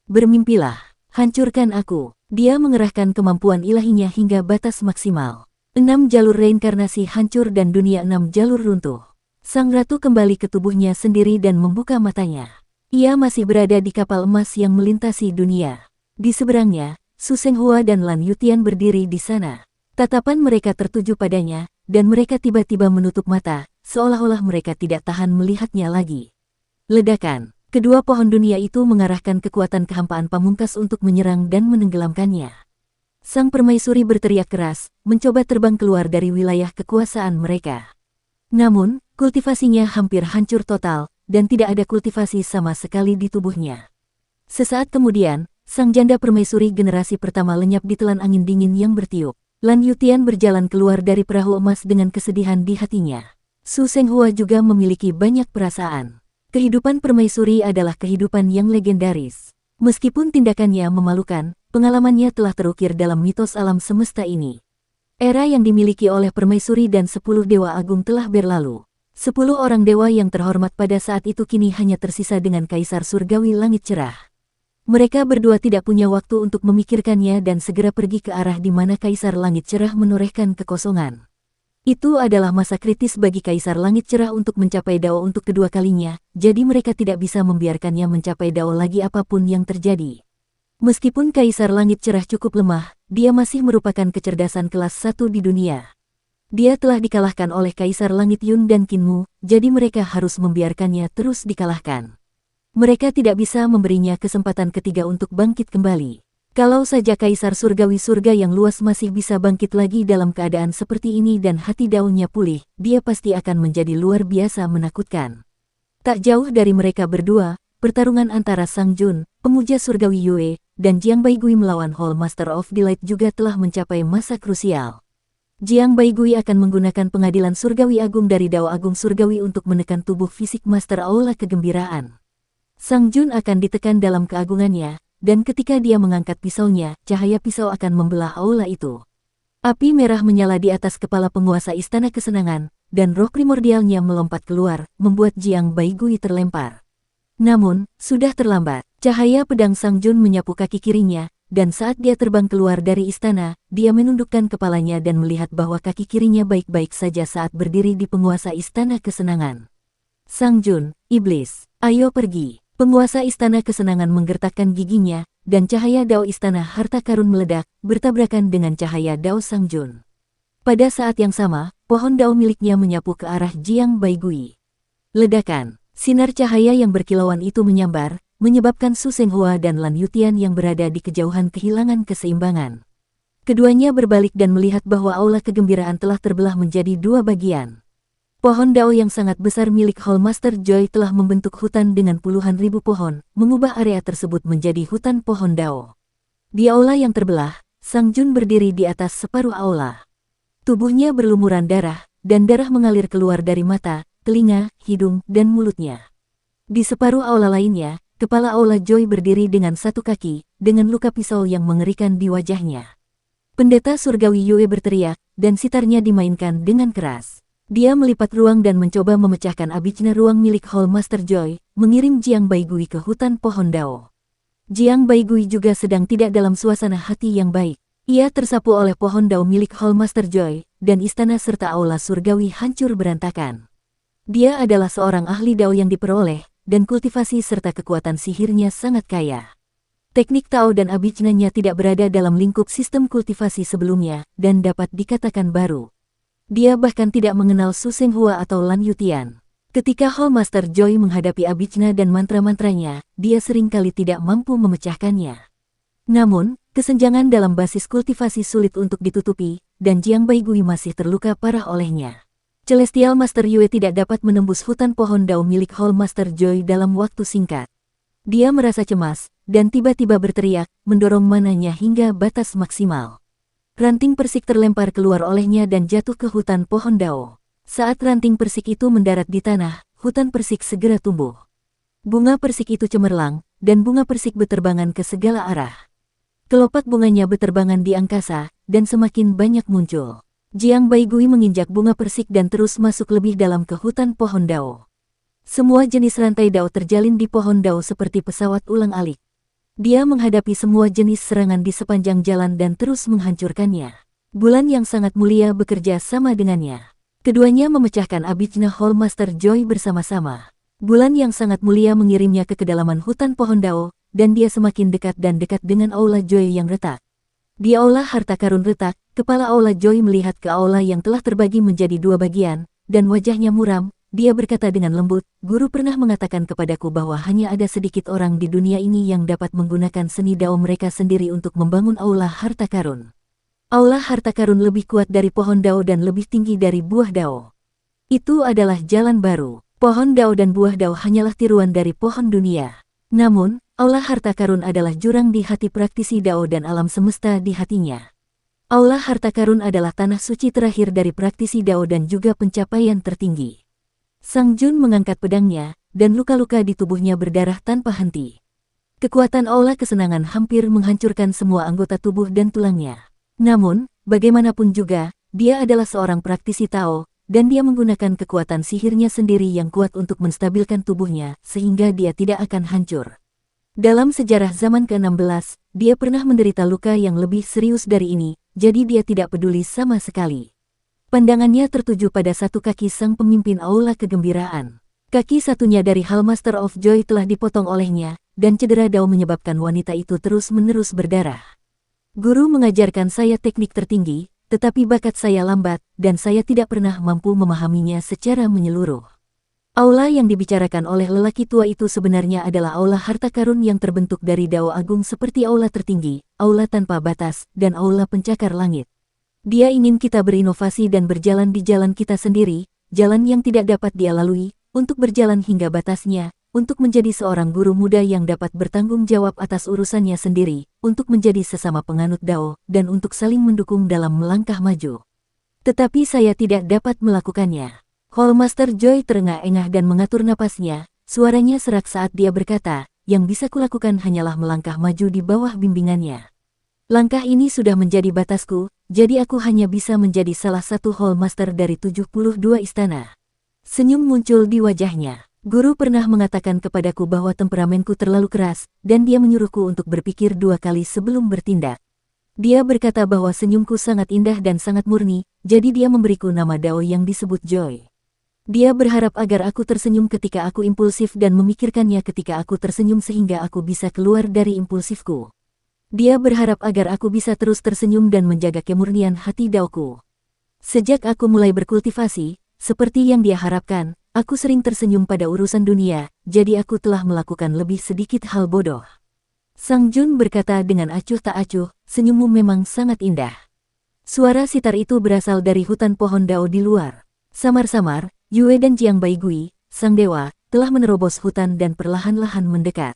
Bermimpilah, hancurkan aku. Dia mengerahkan kemampuan ilahinya hingga batas maksimal. 6 jalur reinkarnasi hancur dan dunia 6 jalur runtuh. Sang ratu kembali ke tubuhnya sendiri dan membuka matanya. Ia masih berada di kapal emas yang melintasi dunia. Di seberangnya, Su Senghua dan Lan Yutian berdiri di sana. Tatapan mereka tertuju padanya, dan mereka tiba-tiba menutup mata, seolah-olah mereka tidak tahan melihatnya lagi. Ledakan. Kedua pohon dunia itu mengarahkan kekuatan kehampaan pamungkas untuk menyerang dan menenggelamkannya. Sang permaisuri berteriak keras, mencoba terbang keluar dari wilayah kekuasaan mereka. Namun, kultivasinya hampir hancur total, dan tidak ada kultivasi sama sekali di tubuhnya. Sesaat kemudian, sang janda permaisuri generasi pertama lenyap ditelan angin dingin yang bertiup. Lan Yutian berjalan keluar dari perahu emas dengan kesedihan di hatinya. Su Senghua juga memiliki banyak perasaan. Kehidupan permaisuri adalah kehidupan yang legendaris. Meskipun tindakannya memalukan, pengalamannya telah terukir dalam mitos alam semesta ini. Era yang dimiliki oleh permaisuri dan 10 dewa agung telah berlalu. 10 orang dewa yang terhormat pada saat itu kini hanya tersisa dengan Kaisar Surgawi Langit Cerah. Mereka berdua tidak punya waktu untuk memikirkannya dan segera pergi ke arah di mana Kaisar Langit Cerah menorehkan kekosongan. Itu adalah masa kritis bagi Kaisar Langit Cerah untuk mencapai Dao untuk kedua kalinya, jadi mereka tidak bisa membiarkannya mencapai Dao lagi apapun yang terjadi. Meskipun Kaisar Langit Cerah cukup lemah, dia masih merupakan kecerdasan kelas 1 di dunia. Dia telah dikalahkan oleh Kaisar Langit Yun dan Qinmu, jadi mereka harus membiarkannya terus dikalahkan. Mereka tidak bisa memberinya kesempatan ketiga untuk bangkit kembali. Kalau saja Kaisar Surgawi surga yang luas masih bisa bangkit lagi dalam keadaan seperti ini dan hati daunnya pulih, dia pasti akan menjadi luar biasa menakutkan. Tak jauh dari mereka berdua, pertarungan antara Sang Jun, pemuja surgawi Yue, dan Jiang Baigui melawan Hall Master of Delight juga telah mencapai masa krusial. Jiang Baigui akan menggunakan pengadilan surgawi agung dari Dao Agung Surgawi untuk menekan tubuh fisik Master Aula Kegembiraan. Sang Jun akan ditekan dalam keagungannya, dan ketika dia mengangkat pisaunya, cahaya pisau akan membelah aula itu. Api merah menyala di atas kepala penguasa Istana Kesenangan, dan roh primordialnya melompat keluar, membuat Jiang Baigui terlempar. Namun, sudah terlambat. Cahaya pedang Sang Jun menyapu kaki kirinya, dan saat dia terbang keluar dari istana, dia menundukkan kepalanya dan melihat bahwa kaki kirinya baik-baik saja saat berdiri di penguasa Istana Kesenangan. Sang Jun, iblis, ayo pergi. Penguasa Istana Kesenangan menggertakkan giginya, dan cahaya Dao Istana Harta Karun meledak, bertabrakan dengan cahaya Dao Sang Jun. Pada saat yang sama, pohon Dao miliknya menyapu ke arah Jiang Baigui. Ledakan, sinar cahaya yang berkilauan itu menyambar, menyebabkan Su Senghua dan Lan Yutian yang berada di kejauhan kehilangan keseimbangan. Keduanya berbalik dan melihat bahwa aula kegembiraan telah terbelah menjadi dua bagian. Pohon Dao yang sangat besar milik Hall Master Joy telah membentuk hutan dengan puluhan ribu pohon, mengubah area tersebut menjadi hutan pohon Dao. Di aula yang terbelah, Sang Jun berdiri di atas separuh aula. Tubuhnya berlumuran darah, dan darah mengalir keluar dari mata, telinga, hidung, dan mulutnya. Di separuh aula lainnya, kepala aula Joy berdiri dengan satu kaki, dengan luka pisau yang mengerikan di wajahnya. Pendeta Surgawi Yue berteriak, dan sitarnya dimainkan dengan keras. Dia melipat ruang dan mencoba memecahkan abijna ruang milik Hall Master Joy, mengirim Jiang Baigui ke hutan pohon Dao. Jiang Baigui juga sedang tidak dalam suasana hati yang baik. Ia tersapu oleh pohon Dao milik Hall Master Joy, dan istana serta aula surgawi hancur berantakan. Dia adalah seorang ahli Dao yang diperoleh, dan kultivasi serta kekuatan sihirnya sangat kaya. Teknik Tao dan abijnanya tidak berada dalam lingkup sistem kultivasi sebelumnya, dan dapat dikatakan baru. Dia bahkan tidak mengenal Su Senghua atau Lan Yutian. Ketika Hall Master Joy menghadapi abijna dan mantra-mantranya, dia seringkali tidak mampu memecahkannya. Namun, kesenjangan dalam basis kultivasi sulit untuk ditutupi, dan Jiang Baigui masih terluka parah olehnya. Celestial Master Yue tidak dapat menembus hutan pohon Dao milik Hall Master Joy dalam waktu singkat. Dia merasa cemas, dan tiba-tiba berteriak, mendorong mananya hingga batas maksimal. Ranting persik terlempar keluar olehnya dan jatuh ke hutan pohon Dao. Saat ranting persik itu mendarat di tanah, hutan persik segera tumbuh. Bunga persik itu cemerlang, dan bunga persik beterbangan ke segala arah. Kelopak bunganya beterbangan di angkasa, dan semakin banyak muncul. Jiang Baigui menginjak bunga persik dan terus masuk lebih dalam ke hutan pohon Dao. Semua jenis rantai Dao terjalin di pohon Dao seperti pesawat ulang-alik. Dia menghadapi semua jenis serangan di sepanjang jalan dan terus menghancurkannya. Bulan yang sangat mulia bekerja sama dengannya. Keduanya memecahkan abijna Hall Master Joy bersama-sama. Bulan yang sangat mulia mengirimnya ke kedalaman hutan pohon Dao, dan dia semakin dekat dan dekat dengan aula Joy yang retak. Di aula harta karun retak, kepala aula Joy melihat ke aula yang telah terbagi menjadi dua bagian, dan wajahnya muram. Dia berkata dengan lembut, guru pernah mengatakan kepadaku bahwa hanya ada sedikit orang di dunia ini yang dapat menggunakan seni Dao mereka sendiri untuk membangun aula harta karun. Aula harta karun lebih kuat dari pohon Dao dan lebih tinggi dari buah Dao. Itu adalah jalan baru. Pohon Dao dan buah Dao hanyalah tiruan dari pohon dunia. Namun, aula harta karun adalah jurang di hati praktisi Dao dan alam semesta di hatinya. Aula harta karun adalah tanah suci terakhir dari praktisi Dao dan juga pencapaian tertinggi. Sang Jun mengangkat pedangnya, dan luka-luka di tubuhnya berdarah tanpa henti. Kekuatan aula kesenangan hampir menghancurkan semua anggota tubuh dan tulangnya. Namun, bagaimanapun juga, dia adalah seorang praktisi Tao, dan dia menggunakan kekuatan sihirnya sendiri yang kuat untuk menstabilkan tubuhnya, sehingga dia tidak akan hancur. Dalam sejarah zaman ke-16, dia pernah menderita luka yang lebih serius dari ini, jadi dia tidak peduli sama sekali. Pandangannya tertuju pada satu kaki sang pemimpin aula kegembiraan. Kaki satunya dari Hall Master of Joy telah dipotong olehnya, dan cedera Dao menyebabkan wanita itu terus-menerus berdarah. Guru mengajarkan saya teknik tertinggi, tetapi bakat saya lambat, dan saya tidak pernah mampu memahaminya secara menyeluruh. Aula yang dibicarakan oleh lelaki tua itu sebenarnya adalah aula harta karun yang terbentuk dari Dao Agung seperti aula tertinggi, aula tanpa batas, dan aula pencakar langit. Dia ingin kita berinovasi dan berjalan di jalan kita sendiri, jalan yang tidak dapat dia lalui, untuk berjalan hingga batasnya, untuk menjadi seorang guru muda yang dapat bertanggung jawab atas urusannya sendiri, untuk menjadi sesama penganut Dao, dan untuk saling mendukung dalam melangkah maju. Tetapi saya tidak dapat melakukannya. Hallmaster Joy terengah-engah dan mengatur napasnya, suaranya serak saat dia berkata, yang bisa kulakukan hanyalah melangkah maju di bawah bimbingannya. Langkah ini sudah menjadi batasku, jadi aku hanya bisa menjadi salah satu Hallmaster dari 72 istana. Senyum muncul di wajahnya. Guru pernah mengatakan kepadaku bahwa temperamenku terlalu keras, dan dia menyuruhku untuk berpikir 2 kali sebelum bertindak. Dia berkata bahwa senyumku sangat indah dan sangat murni, jadi dia memberiku nama Dao yang disebut Joy. Dia berharap agar aku tersenyum ketika aku impulsif dan memikirkannya ketika aku tersenyum sehingga aku bisa keluar dari impulsifku. Dia berharap agar aku bisa terus tersenyum dan menjaga kemurnian hati Daoku. Sejak aku mulai berkultivasi, seperti yang dia harapkan, aku sering tersenyum pada urusan dunia, jadi aku telah melakukan lebih sedikit hal bodoh. Sang Jun berkata dengan acuh tak acuh, senyummu memang sangat indah. Suara sitar itu berasal dari hutan pohon Dao di luar. Samar-samar, Yue dan Jiang Baigui, sang dewa, telah menerobos hutan dan perlahan-lahan mendekat.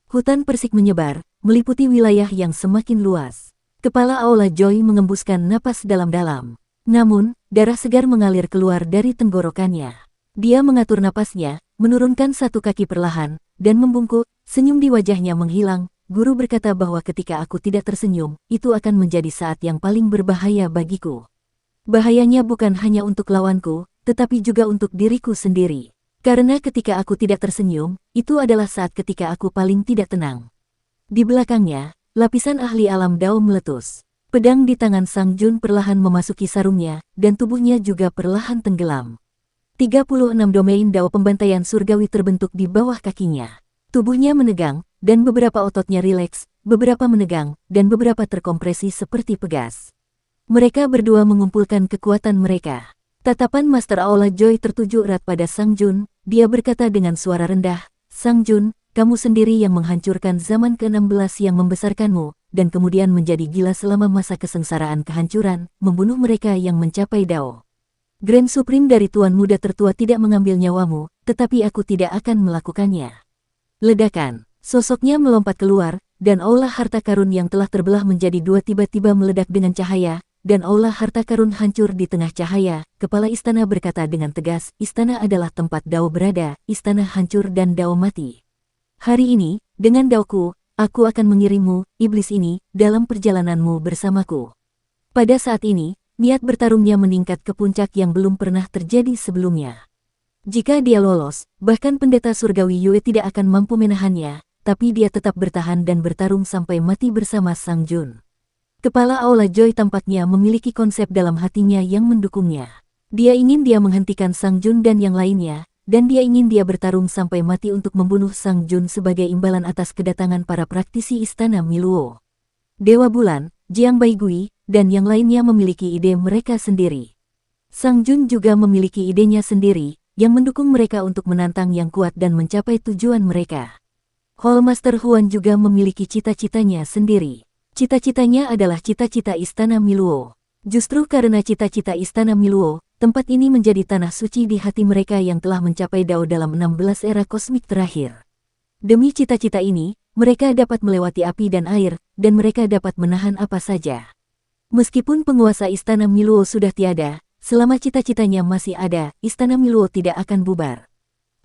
Hutan persik menyebar, meliputi wilayah yang semakin luas. Kepala Aula Joy mengembuskan napas dalam-dalam. Namun, darah segar mengalir keluar dari tenggorokannya. Dia mengatur napasnya, menurunkan satu kaki perlahan, dan membungkuk, senyum di wajahnya menghilang. Guru berkata bahwa ketika aku tidak tersenyum, itu akan menjadi saat yang paling berbahaya bagiku. Bahayanya bukan hanya untuk lawanku, tetapi juga untuk diriku sendiri. Karena ketika aku tidak tersenyum, itu adalah saat ketika aku paling tidak tenang. Di belakangnya, lapisan ahli alam Dao meletus. Pedang di tangan Sang Jun perlahan memasuki sarungnya, dan tubuhnya juga perlahan tenggelam. 36 domain Dao pembantaian surgawi terbentuk di bawah kakinya. Tubuhnya menegang, dan beberapa ototnya rileks, beberapa menegang, dan beberapa terkompresi seperti pegas. Mereka berdua mengumpulkan kekuatan mereka. Tatapan Master Aula Joy tertuju erat pada Sang Jun, dia berkata dengan suara rendah, Sang Jun, kamu sendiri yang menghancurkan zaman ke-16 yang membesarkanmu, dan kemudian menjadi gila selama masa kesengsaraan kehancuran, membunuh mereka yang mencapai Dao. Grand Supreme dari Tuan Muda Tertua tidak mengambil nyawamu, tetapi aku tidak akan melakukannya. Ledakan. Sosoknya melompat keluar, dan aula harta karun yang telah terbelah menjadi 2 tiba-tiba meledak dengan cahaya, dan aula harta karun hancur di tengah cahaya. Kepala istana berkata dengan tegas, istana adalah tempat Dao berada, istana hancur dan Dao mati. Hari ini, dengan Daoku, aku akan mengirimmu, iblis ini, dalam perjalananmu bersamaku. Pada saat ini, niat bertarungnya meningkat ke puncak yang belum pernah terjadi sebelumnya. Jika dia lolos, bahkan pendeta surgawi Yue tidak akan mampu menahannya, tapi dia tetap bertahan dan bertarung sampai mati bersama Sang Jun. Kepala Aula Joy tampaknya memiliki konsep dalam hatinya yang mendukungnya. Dia ingin dia menghentikan Sang Jun dan yang lainnya, dan dia ingin dia bertarung sampai mati untuk membunuh Sang Jun sebagai imbalan atas kedatangan para praktisi Istana Miluo. Dewa Bulan, Jiang Baigui, dan yang lainnya memiliki ide mereka sendiri. Sang Jun juga memiliki idenya sendiri, yang mendukung mereka untuk menantang yang kuat dan mencapai tujuan mereka. Hallmaster Huan juga memiliki cita-citanya sendiri. Cita-citanya adalah cita-cita Istana Miluo. Justru karena cita-cita Istana Miluo, tempat ini menjadi tanah suci di hati mereka yang telah mencapai Dao dalam 16 era kosmik terakhir. Demi cita-cita ini, mereka dapat melewati api dan air, dan mereka dapat menahan apa saja. Meskipun penguasa Istana Miluo sudah tiada, selama cita-citanya masih ada, Istana Miluo tidak akan bubar.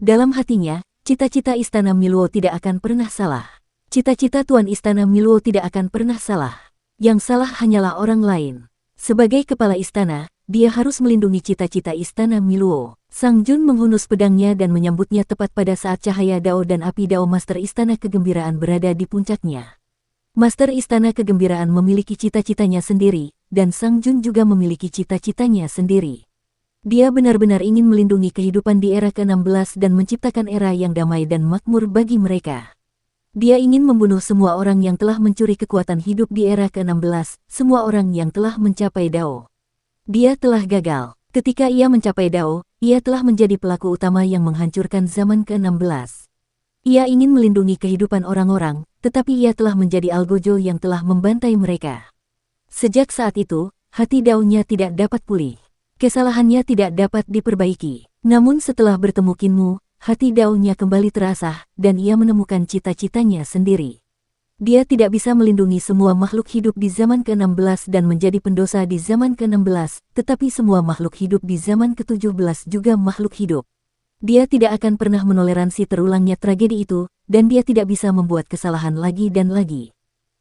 Dalam hatinya, cita-cita Istana Miluo tidak akan pernah salah. Cita-cita Tuan Istana Miluo tidak akan pernah salah. Yang salah hanyalah orang lain. Sebagai kepala istana, dia harus melindungi cita-cita Istana Miluo. Sang Jun menghunus pedangnya dan menyambutnya tepat pada saat cahaya Dao dan api Dao Master Istana Kegembiraan berada di puncaknya. Master Istana Kegembiraan memiliki cita-citanya sendiri, dan Sang Jun juga memiliki cita-citanya sendiri. Dia benar-benar ingin melindungi kehidupan di era ke-16 dan menciptakan era yang damai dan makmur bagi mereka. Dia ingin membunuh semua orang yang telah mencuri kekuatan hidup di era ke-16, semua orang yang telah mencapai Dao. Dia telah gagal. Ketika ia mencapai Dao, ia telah menjadi pelaku utama yang menghancurkan zaman ke-16. Ia ingin melindungi kehidupan orang-orang, tetapi ia telah menjadi algojo yang telah membantai mereka. Sejak saat itu, hati Dao-nya tidak dapat pulih. Kesalahannya tidak dapat diperbaiki. Namun setelah bertemu Qinmu, hati Dao-nya kembali terasah, dan ia menemukan cita-citanya sendiri. Dia tidak bisa melindungi semua makhluk hidup di zaman ke-16 dan menjadi pendosa di zaman ke-16, tetapi semua makhluk hidup di zaman ke-17 juga makhluk hidup. Dia tidak akan pernah menoleransi terulangnya tragedi itu, dan dia tidak bisa membuat kesalahan lagi dan lagi.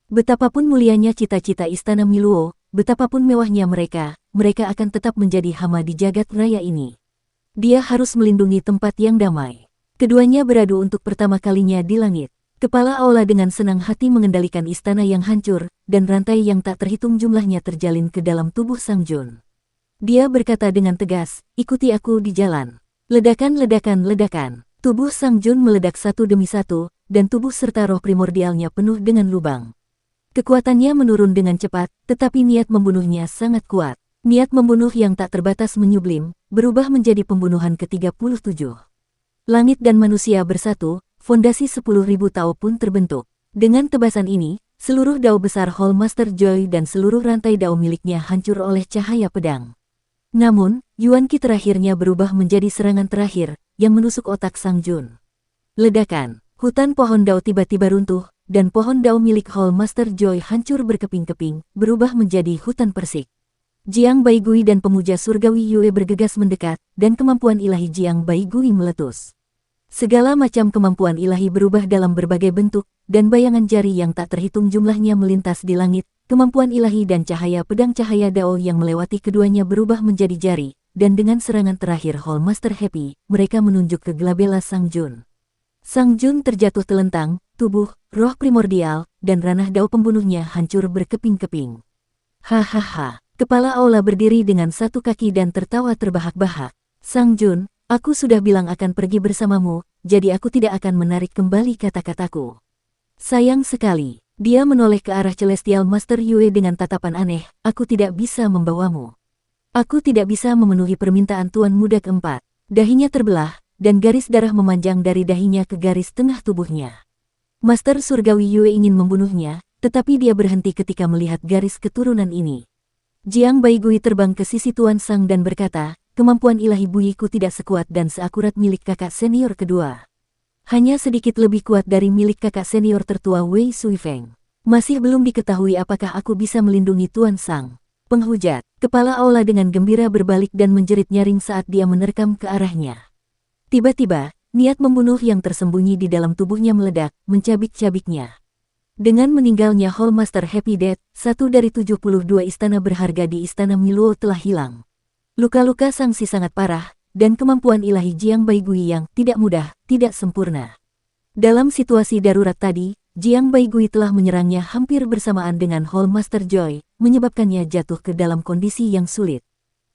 Betapapun mulianya cita-cita Istana Miluo, betapapun mewahnya mereka akan tetap menjadi hama di jagat raya ini. Dia harus melindungi tempat yang damai. Keduanya beradu untuk pertama kalinya di langit. Kepala Aula dengan senang hati mengendalikan istana yang hancur, dan rantai yang tak terhitung jumlahnya terjalin ke dalam tubuh Sang Jun. Dia berkata dengan tegas, "Ikuti aku di jalan." Ledakan, ledakan, ledakan. Tubuh Sang Jun meledak satu demi satu, dan tubuh serta roh primordialnya penuh dengan lubang. Kekuatannya menurun dengan cepat, tetapi niat membunuhnya sangat kuat. Niat membunuh yang tak terbatas menyublim, berubah menjadi pembunuhan ke-37. Langit dan manusia bersatu, fondasi 10.000 Tao pun terbentuk. Dengan tebasan ini, seluruh Dao besar Hall Master Joy dan seluruh rantai Dao miliknya hancur oleh cahaya pedang. Namun, Yuan Qi terakhirnya berubah menjadi serangan terakhir, yang menusuk otak Sang Jun. Ledakan, hutan pohon Dao tiba-tiba runtuh, dan pohon Dao milik Hall Master Joy hancur berkeping-keping, berubah menjadi hutan persik. Jiang Baigui dan pemuja surgawi Yue bergegas mendekat, dan kemampuan ilahi Jiang Baigui meletus. Segala macam kemampuan ilahi berubah dalam berbagai bentuk, dan bayangan jari yang tak terhitung jumlahnya melintas di langit. Kemampuan ilahi dan cahaya pedang cahaya Dao yang melewati keduanya berubah menjadi jari, dan dengan serangan terakhir Hall Master Happy, mereka menunjuk ke Glabella Sang Jun. Sang Jun terjatuh telentang, tubuh, roh primordial, dan ranah Dao pembunuhnya hancur berkeping-keping. Hahaha, kepala Aula berdiri dengan satu kaki dan tertawa terbahak-bahak. Sang Jun, aku sudah bilang akan pergi bersamamu, jadi aku tidak akan menarik kembali kata-kataku. Sayang sekali. Dia menoleh ke arah Celestial Master Yue dengan tatapan aneh, aku tidak bisa membawamu. Aku tidak bisa memenuhi permintaan Tuan Muda keempat. Dahinya terbelah, dan garis darah memanjang dari dahinya ke garis tengah tubuhnya. Master Surgawi Yue ingin membunuhnya, tetapi dia berhenti ketika melihat garis keturunan ini. Jiang Baigui terbang ke sisi Tuan Sang dan berkata, kemampuan ilahi buyiku tidak sekuat dan seakurat milik kakak senior kedua. Hanya sedikit lebih kuat dari milik kakak senior tertua Wei Suifeng. Masih belum diketahui apakah aku bisa melindungi Tuan Sang. Penghujat, kepala Aula dengan gembira berbalik dan menjerit nyaring saat dia menerkam ke arahnya. Tiba-tiba, niat membunuh yang tersembunyi di dalam tubuhnya meledak, mencabik-cabiknya. Dengan meninggalnya Hall Master Happy Death, satu dari 72 istana berharga di Istana Miluo telah hilang. Luka-luka Sangsi sangat parah, dan kemampuan ilahi Jiang Baigui yang tidak mudah, tidak sempurna. Dalam situasi darurat tadi, Jiang Baigui telah menyerangnya hampir bersamaan dengan Hall Master Joy, menyebabkannya jatuh ke dalam kondisi yang sulit.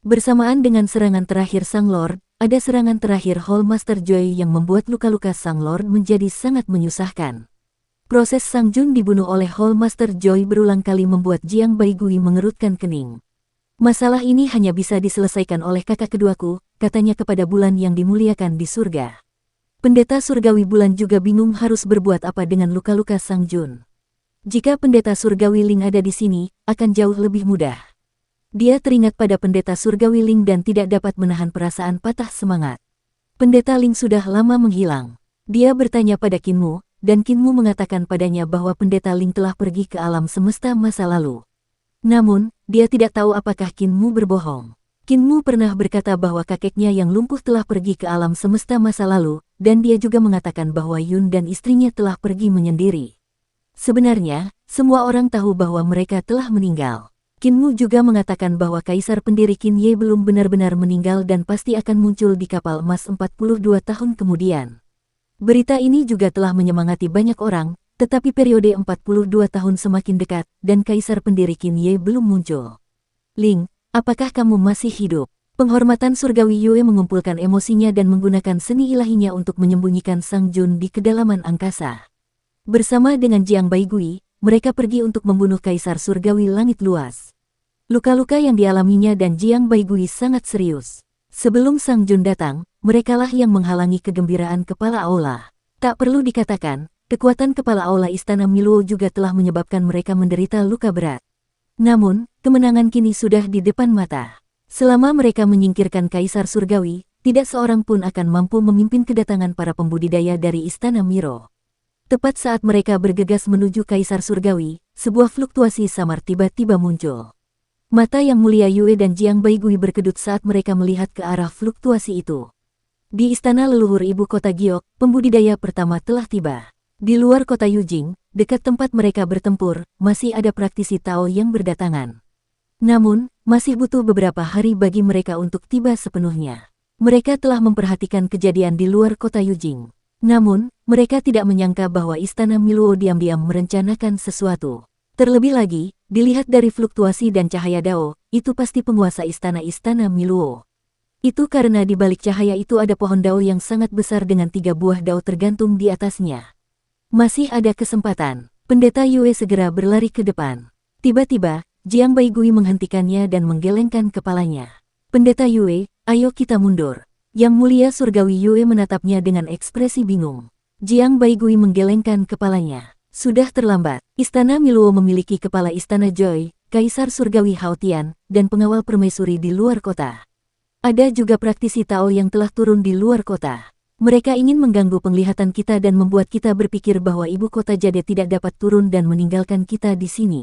Bersamaan dengan serangan terakhir Sang Lord, ada serangan terakhir Hall Master Joy yang membuat luka-luka Sang Lord menjadi sangat menyusahkan. Proses Sang Jun dibunuh oleh Hall Master Joy berulang kali membuat Jiang Baigui mengerutkan kening. Masalah ini hanya bisa diselesaikan oleh kakak keduaku, katanya kepada bulan yang dimuliakan di surga. Pendeta surgawi bulan juga bingung harus berbuat apa dengan luka-luka Sang Jun. Jika pendeta surgawi Ling ada di sini, akan jauh lebih mudah. Dia teringat pada pendeta surgawi Ling dan tidak dapat menahan perasaan patah semangat. Pendeta Ling sudah lama menghilang. Dia bertanya pada Qinmu, dan Qinmu mengatakan padanya bahwa pendeta Ling telah pergi ke alam semesta masa lalu. Namun, dia tidak tahu apakah Qinmu berbohong. Qinmu pernah berkata bahwa kakeknya yang lumpuh telah pergi ke alam semesta masa lalu, dan dia juga mengatakan bahwa Yun dan istrinya telah pergi menyendiri. Sebenarnya, semua orang tahu bahwa mereka telah meninggal. Qinmu juga mengatakan bahwa kaisar pendiri Qin Ye belum benar-benar meninggal dan pasti akan muncul di kapal emas 42 tahun kemudian. Berita ini juga telah menyemangati banyak orang, tetapi periode 42 tahun semakin dekat, dan kaisar pendiri Qin Ye belum muncul. Ling, apakah kamu masih hidup? Penghormatan surgawi Yue mengumpulkan emosinya dan menggunakan seni ilahinya untuk menyembunyikan Sang Jun di kedalaman angkasa. Bersama dengan Jiang Baigui, mereka pergi untuk membunuh kaisar surgawi langit luas. Luka-luka yang dialaminya dan Jiang Baigui sangat serius. Sebelum Sang Jun datang, merekalah yang menghalangi kegembiraan kepala aula. Tak perlu dikatakan, kekuatan kepala aula Istana Miluo juga telah menyebabkan mereka menderita luka berat. Namun, kemenangan kini sudah di depan mata. Selama mereka menyingkirkan Kaisar Surgawi, tidak seorang pun akan mampu memimpin kedatangan para pembudidaya dari Istana Miro. Tepat saat mereka bergegas menuju Kaisar Surgawi, sebuah fluktuasi samar tiba-tiba muncul. Mata Yang Mulia Yue dan Jiang Baigui berkedut saat mereka melihat ke arah fluktuasi itu. Di istana leluhur ibu kota Giok, pembudidaya pertama telah tiba. Di luar kota Yujing, dekat tempat mereka bertempur, masih ada praktisi Tao yang berdatangan. Namun, masih butuh beberapa hari bagi mereka untuk tiba sepenuhnya. Mereka telah memperhatikan kejadian di luar kota Yujing. Namun, mereka tidak menyangka bahwa Istana Miluo diam-diam merencanakan sesuatu. Terlebih lagi, dilihat dari fluktuasi dan cahaya Dao, itu pasti penguasa istana-istana Miluo. Itu karena di balik cahaya itu ada pohon Dao yang sangat besar dengan 3 buah Dao tergantung di atasnya. Masih ada kesempatan. Pendeta Yue segera berlari ke depan. Tiba-tiba, Jiang Baigui menghentikannya dan menggelengkan kepalanya. Pendeta Yue, ayo kita mundur. Yang Mulia Surgawi Yue menatapnya dengan ekspresi bingung. Jiang Baigui menggelengkan kepalanya. Sudah terlambat. Istana Miluo memiliki kepala istana Joy, Kaisar Surgawi Hao Tian, dan pengawal permaisuri di luar kota. Ada juga praktisi Tao yang telah turun di luar kota. Mereka ingin mengganggu penglihatan kita dan membuat kita berpikir bahwa ibu kota Jade tidak dapat turun dan meninggalkan kita di sini.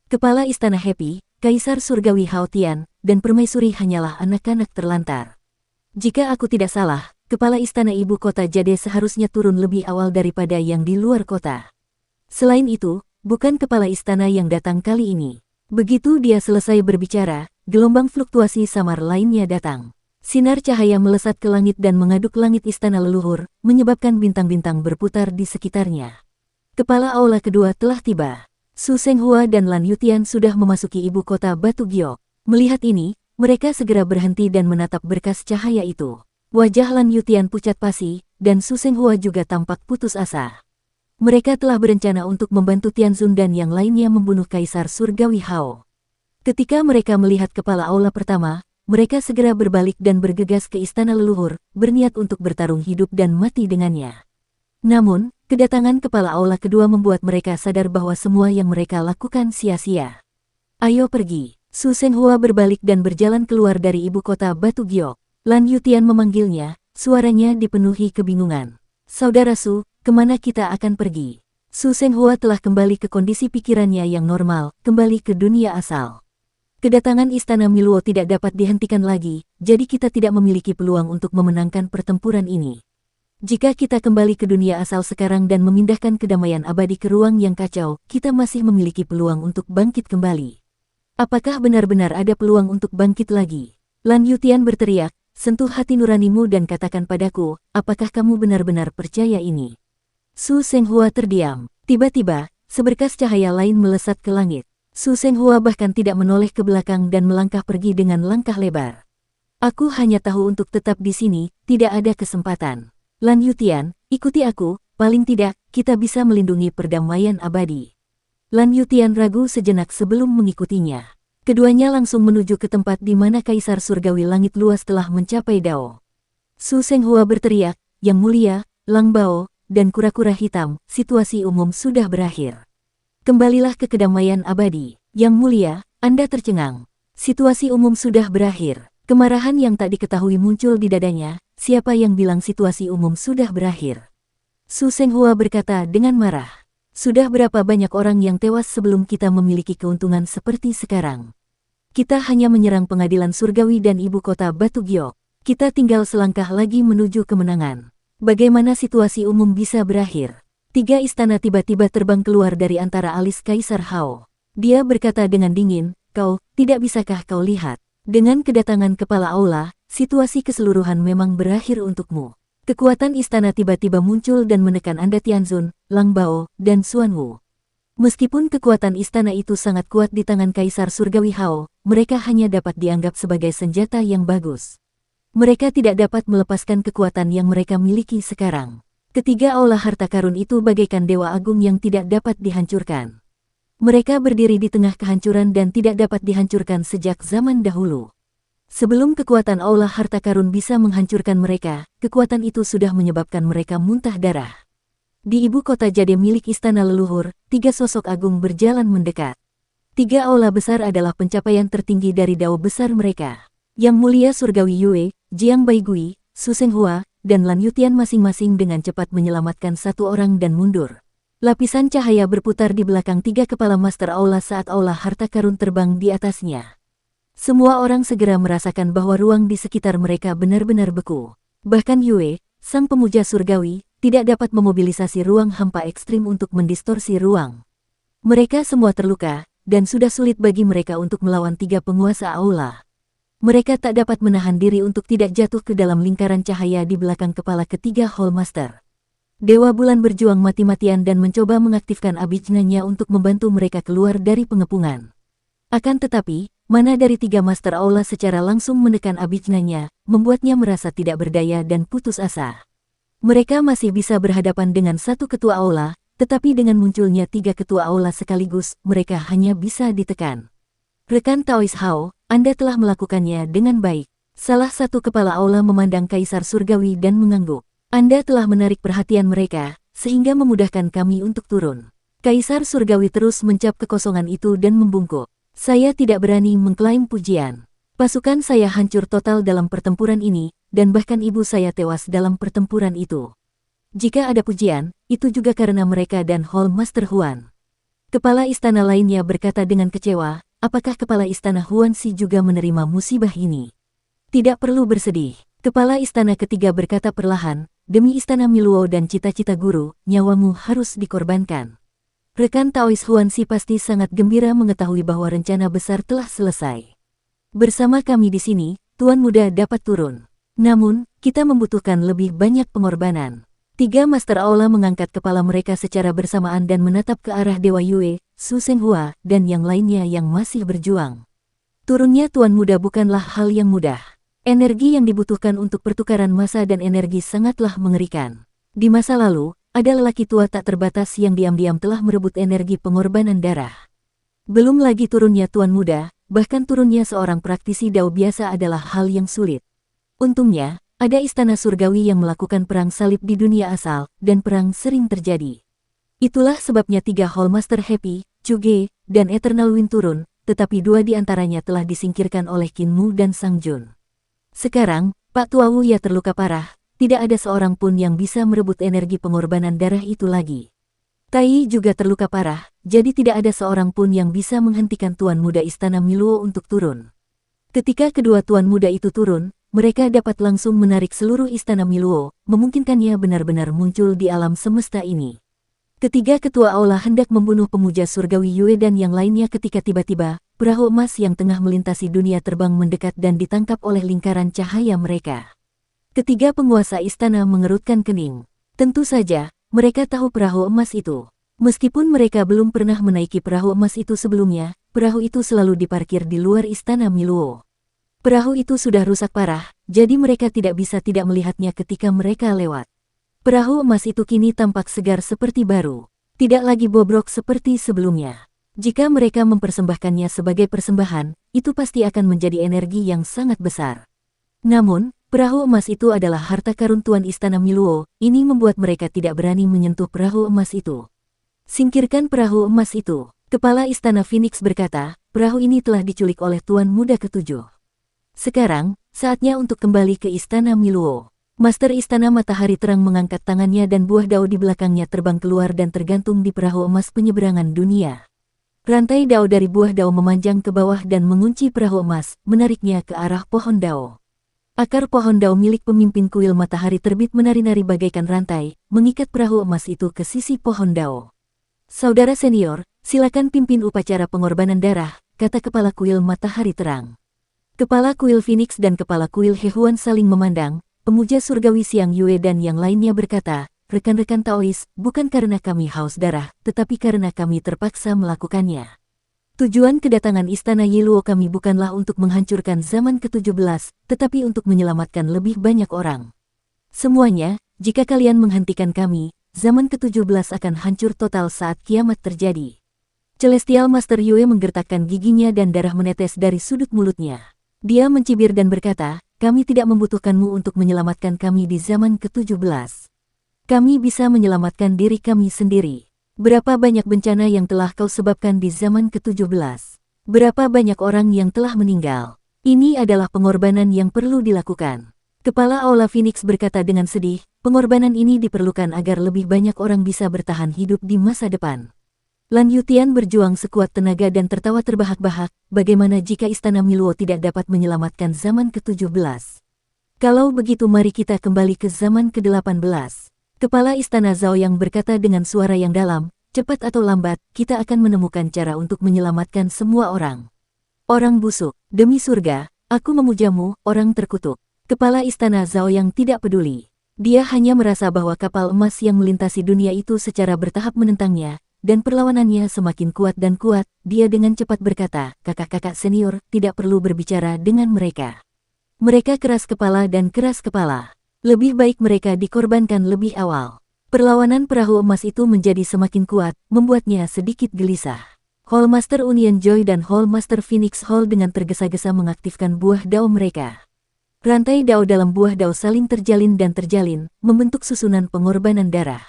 Kepala istana Happy, Kaisar Surgawi Hao Tian, dan permaisuri hanyalah anak-anak terlantar. Jika aku tidak salah, kepala istana ibu kota Jade seharusnya turun lebih awal daripada yang di luar kota. Selain itu, bukan kepala istana yang datang kali ini. Begitu dia selesai berbicara, gelombang fluktuasi samar lainnya datang. Sinar cahaya melesat ke langit dan mengaduk langit istana leluhur, menyebabkan bintang-bintang berputar di sekitarnya. Kepala aula kedua telah tiba. Su Senghua dan Lan Yutian sudah memasuki ibu kota Batu Giok. Melihat ini, mereka segera berhenti dan menatap berkas cahaya itu. Wajah Lan Yutian pucat pasi, dan Su Senghua juga tampak putus asa. Mereka telah berencana untuk membantu Tianzun dan yang lainnya membunuh Kaisar Surgawi Hao. Ketika mereka melihat kepala aula pertama, mereka segera berbalik dan bergegas ke istana leluhur, berniat untuk bertarung hidup dan mati dengannya. Namun, kedatangan kepala aula kedua membuat mereka sadar bahwa semua yang mereka lakukan sia-sia. Ayo pergi. Su Senghua berbalik dan berjalan keluar dari ibu kota Batu Giok. Lan Yutian memanggilnya, suaranya dipenuhi kebingungan. Saudara Su, kemana kita akan pergi? Su Senghua telah kembali ke kondisi pikirannya yang normal, kembali ke dunia asal. Kedatangan Istana Miluo tidak dapat dihentikan lagi, jadi kita tidak memiliki peluang untuk memenangkan pertempuran ini. Jika kita kembali ke dunia asal sekarang dan memindahkan kedamaian abadi ke ruang yang kacau, kita masih memiliki peluang untuk bangkit kembali. Apakah benar-benar ada peluang untuk bangkit lagi? Lan Yutian berteriak, sentuh hati nuranimu dan katakan padaku, apakah kamu benar-benar percaya ini? Su Senghua terdiam. Tiba-tiba, seberkas cahaya lain melesat ke langit. Su Senghua bahkan tidak menoleh ke belakang dan melangkah pergi dengan langkah lebar. Aku hanya tahu untuk tetap di sini, tidak ada kesempatan. Lan Yutian, ikuti aku, paling tidak, kita bisa melindungi perdamaian abadi. Lan Yutian ragu sejenak sebelum mengikutinya. Keduanya langsung menuju ke tempat di mana Kaisar Surgawi Langit Luas telah mencapai Dao. Su Senghua berteriak, Yang Mulia, Lang Bao, dan kura-kura hitam, situasi umum sudah berakhir. Kembalilah ke kedamaian abadi. Yang Mulia, Anda tercengang. Situasi umum sudah berakhir. Kemarahan yang tak diketahui muncul di dadanya. Siapa yang bilang situasi umum sudah berakhir? Su Senghua berkata dengan marah. Sudah berapa banyak orang yang tewas sebelum kita memiliki keuntungan seperti sekarang? Kita hanya menyerang pengadilan surgawi dan ibu kota Batu Giok. Kita tinggal selangkah lagi menuju kemenangan. Bagaimana situasi umum bisa berakhir? 3 istana tiba-tiba terbang keluar dari antara alis Kaisar Hao. Dia berkata dengan dingin, kau, tidak bisakah kau lihat? Dengan kedatangan kepala aula, situasi keseluruhan memang berakhir untukmu. Kekuatan istana tiba-tiba muncul dan menekan Anda Tianzun, Lang Bao, dan Xuan Wu. Meskipun kekuatan istana itu sangat kuat di tangan Kaisar Surgawi Hao, mereka hanya dapat dianggap sebagai senjata yang bagus. Mereka tidak dapat melepaskan kekuatan yang mereka miliki sekarang. Ketiga aula harta karun itu bagaikan dewa agung yang tidak dapat dihancurkan. Mereka berdiri di tengah kehancuran dan tidak dapat dihancurkan sejak zaman dahulu. Sebelum kekuatan aula harta karun bisa menghancurkan mereka, kekuatan itu sudah menyebabkan mereka muntah darah. Di ibu kota Jade milik istana leluhur, 3 sosok agung berjalan mendekat. 3 aula besar adalah pencapaian tertinggi dari dao besar mereka. Yang mulia surgawi Yue, Jiang Baigui, Su Senghua, dan Lan Yutian masing-masing dengan cepat menyelamatkan 1 orang dan mundur. Lapisan cahaya berputar di belakang 3 kepala master aula saat aula harta karun terbang di atasnya. Semua orang segera merasakan bahwa ruang di sekitar mereka benar-benar beku. Bahkan Yue, sang pemuja surgawi, tidak dapat memobilisasi ruang hampa ekstrim untuk mendistorsi ruang. Mereka semua terluka, dan sudah sulit bagi mereka untuk melawan 3 penguasa aula. Mereka tak dapat menahan diri untuk tidak jatuh ke dalam lingkaran cahaya di belakang kepala ketiga Hall Master. Dewa Bulan berjuang mati-matian dan mencoba mengaktifkan abijnanya untuk membantu mereka keluar dari pengepungan. Akan tetapi, mana dari 3 Master Aula secara langsung menekan abijnanya, membuatnya merasa tidak berdaya dan putus asa. Mereka masih bisa berhadapan dengan 1 ketua aula, tetapi dengan munculnya 3 ketua aula sekaligus, mereka hanya bisa ditekan. Rekan Taois Hao, Anda telah melakukannya dengan baik. Salah satu kepala aula memandang Kaisar Surgawi dan mengangguk. Anda telah menarik perhatian mereka, sehingga memudahkan kami untuk turun. Kaisar Surgawi terus mencap kekosongan itu dan membungkuk. Saya tidak berani mengklaim pujian. Pasukan saya hancur total dalam pertempuran ini, dan bahkan ibu saya tewas dalam pertempuran itu. Jika ada pujian, itu juga karena mereka dan Hall Master Huan. Kepala istana lainnya berkata dengan kecewa, apakah kepala istana Huan Si juga menerima musibah ini? Tidak perlu bersedih. Kepala istana ketiga berkata perlahan, demi istana Miluo dan cita-cita guru, nyawamu harus dikorbankan. Rekan Taois Huan Si pasti sangat gembira mengetahui bahwa rencana besar telah selesai. Bersama kami di sini, Tuan Muda dapat turun. Namun, kita membutuhkan lebih banyak pengorbanan. 3 Master Aula mengangkat kepala mereka secara bersamaan dan menatap ke arah Dewa Yue, Su Senghua, dan yang lainnya yang masih berjuang. Turunnya Tuan Muda bukanlah hal yang mudah. Energi yang dibutuhkan untuk pertukaran massa dan energi sangatlah mengerikan. Di masa lalu, ada lelaki tua tak terbatas yang diam-diam telah merebut energi pengorbanan darah. Belum lagi turunnya Tuan Muda, bahkan turunnya seorang praktisi dao biasa adalah hal yang sulit. Untungnya, ada istana surgawi yang melakukan perang salib di dunia asal, dan perang sering terjadi. Itulah sebabnya 3 Hall Master Happy, Chuge, dan Eternal Wind turun, tetapi 2 di antaranya telah disingkirkan oleh Qin Mu dan Sang Jun. Sekarang, Pak Tua Wuya terluka parah, tidak ada seorang pun yang bisa merebut energi pengorbanan darah itu lagi. Tai juga terluka parah, jadi tidak ada seorang pun yang bisa menghentikan Tuan Muda Istana Miluo untuk turun. Ketika kedua Tuan Muda itu turun, mereka dapat langsung menarik seluruh Istana Miluo, memungkinkannya benar-benar muncul di alam semesta ini. Ketiga ketua aula hendak membunuh pemuja surgawi Yue dan yang lainnya ketika tiba-tiba, perahu emas yang tengah melintasi dunia terbang mendekat dan ditangkap oleh lingkaran cahaya mereka. Ketiga penguasa istana mengerutkan kening. Tentu saja, mereka tahu perahu emas itu. Meskipun mereka belum pernah menaiki perahu emas itu sebelumnya, perahu itu selalu diparkir di luar istana Miluo. Perahu itu sudah rusak parah, jadi mereka tidak bisa tidak melihatnya ketika mereka lewat. Perahu emas itu kini tampak segar seperti baru, tidak lagi bobrok seperti sebelumnya. Jika mereka mempersembahkannya sebagai persembahan, itu pasti akan menjadi energi yang sangat besar. Namun, perahu emas itu adalah harta karun Tuan Istana Miluo, ini membuat mereka tidak berani menyentuh perahu emas itu. Singkirkan perahu emas itu. Kepala Istana Phoenix berkata, perahu ini telah diculik oleh Tuan Muda ke-7. Sekarang, saatnya untuk kembali ke Istana Miluo. Master Istana Matahari Terang mengangkat tangannya dan buah dao di belakangnya terbang keluar dan tergantung di perahu emas penyeberangan dunia. Rantai dao dari buah dao memanjang ke bawah dan mengunci perahu emas, menariknya ke arah pohon dao. Akar pohon dao milik pemimpin kuil matahari terbit menari-nari bagaikan rantai, mengikat perahu emas itu ke sisi pohon dao. Saudara senior, silakan pimpin upacara pengorbanan darah, kata kepala kuil matahari terang. Kepala kuil Phoenix dan kepala kuil Hehuan saling memandang, pemuja surgawi Xiang Yue dan yang lainnya berkata, rekan-rekan Taois, bukan karena kami haus darah, tetapi karena kami terpaksa melakukannya. Tujuan kedatangan Istana Yiluo kami bukanlah untuk menghancurkan zaman ke-17, tetapi untuk menyelamatkan lebih banyak orang. Semuanya, jika kalian menghentikan kami, zaman ke-17 akan hancur total saat kiamat terjadi. Celestial Master Yue menggertakkan giginya dan darah menetes dari sudut mulutnya. Dia mencibir dan berkata, kami tidak membutuhkanmu untuk menyelamatkan kami di zaman ke-17. Kami bisa menyelamatkan diri kami sendiri. Berapa banyak bencana yang telah kau sebabkan di zaman ke-17? Berapa banyak orang yang telah meninggal? Ini adalah pengorbanan yang perlu dilakukan. Kepala Aula Phoenix berkata dengan sedih, pengorbanan ini diperlukan agar lebih banyak orang bisa bertahan hidup di masa depan. Lan Yutian berjuang sekuat tenaga dan tertawa terbahak-bahak, bagaimana jika Istana Miluo tidak dapat menyelamatkan zaman ke-17? Kalau begitu mari kita kembali ke zaman ke-18. Kepala Istana Zhao yang berkata dengan suara yang dalam, cepat atau lambat, kita akan menemukan cara untuk menyelamatkan semua orang. Orang busuk, demi surga, aku memujamu, orang terkutuk. Kepala Istana Zhao yang tidak peduli. Dia hanya merasa bahwa kapal emas yang melintasi dunia itu secara bertahap menentangnya, dan perlawanannya semakin kuat dan kuat. Dia dengan cepat berkata, kakak-kakak senior, tidak perlu berbicara dengan mereka. Mereka keras kepala dan keras kepala. Lebih baik mereka dikorbankan lebih awal. Perlawanan perahu emas itu menjadi semakin kuat, membuatnya sedikit gelisah. Hall Master Union Joy dan Hall Master Phoenix Hall dengan tergesa-gesa mengaktifkan buah dao mereka. Rantai dao dalam buah dao saling terjalin dan terjalin, membentuk susunan pengorbanan darah.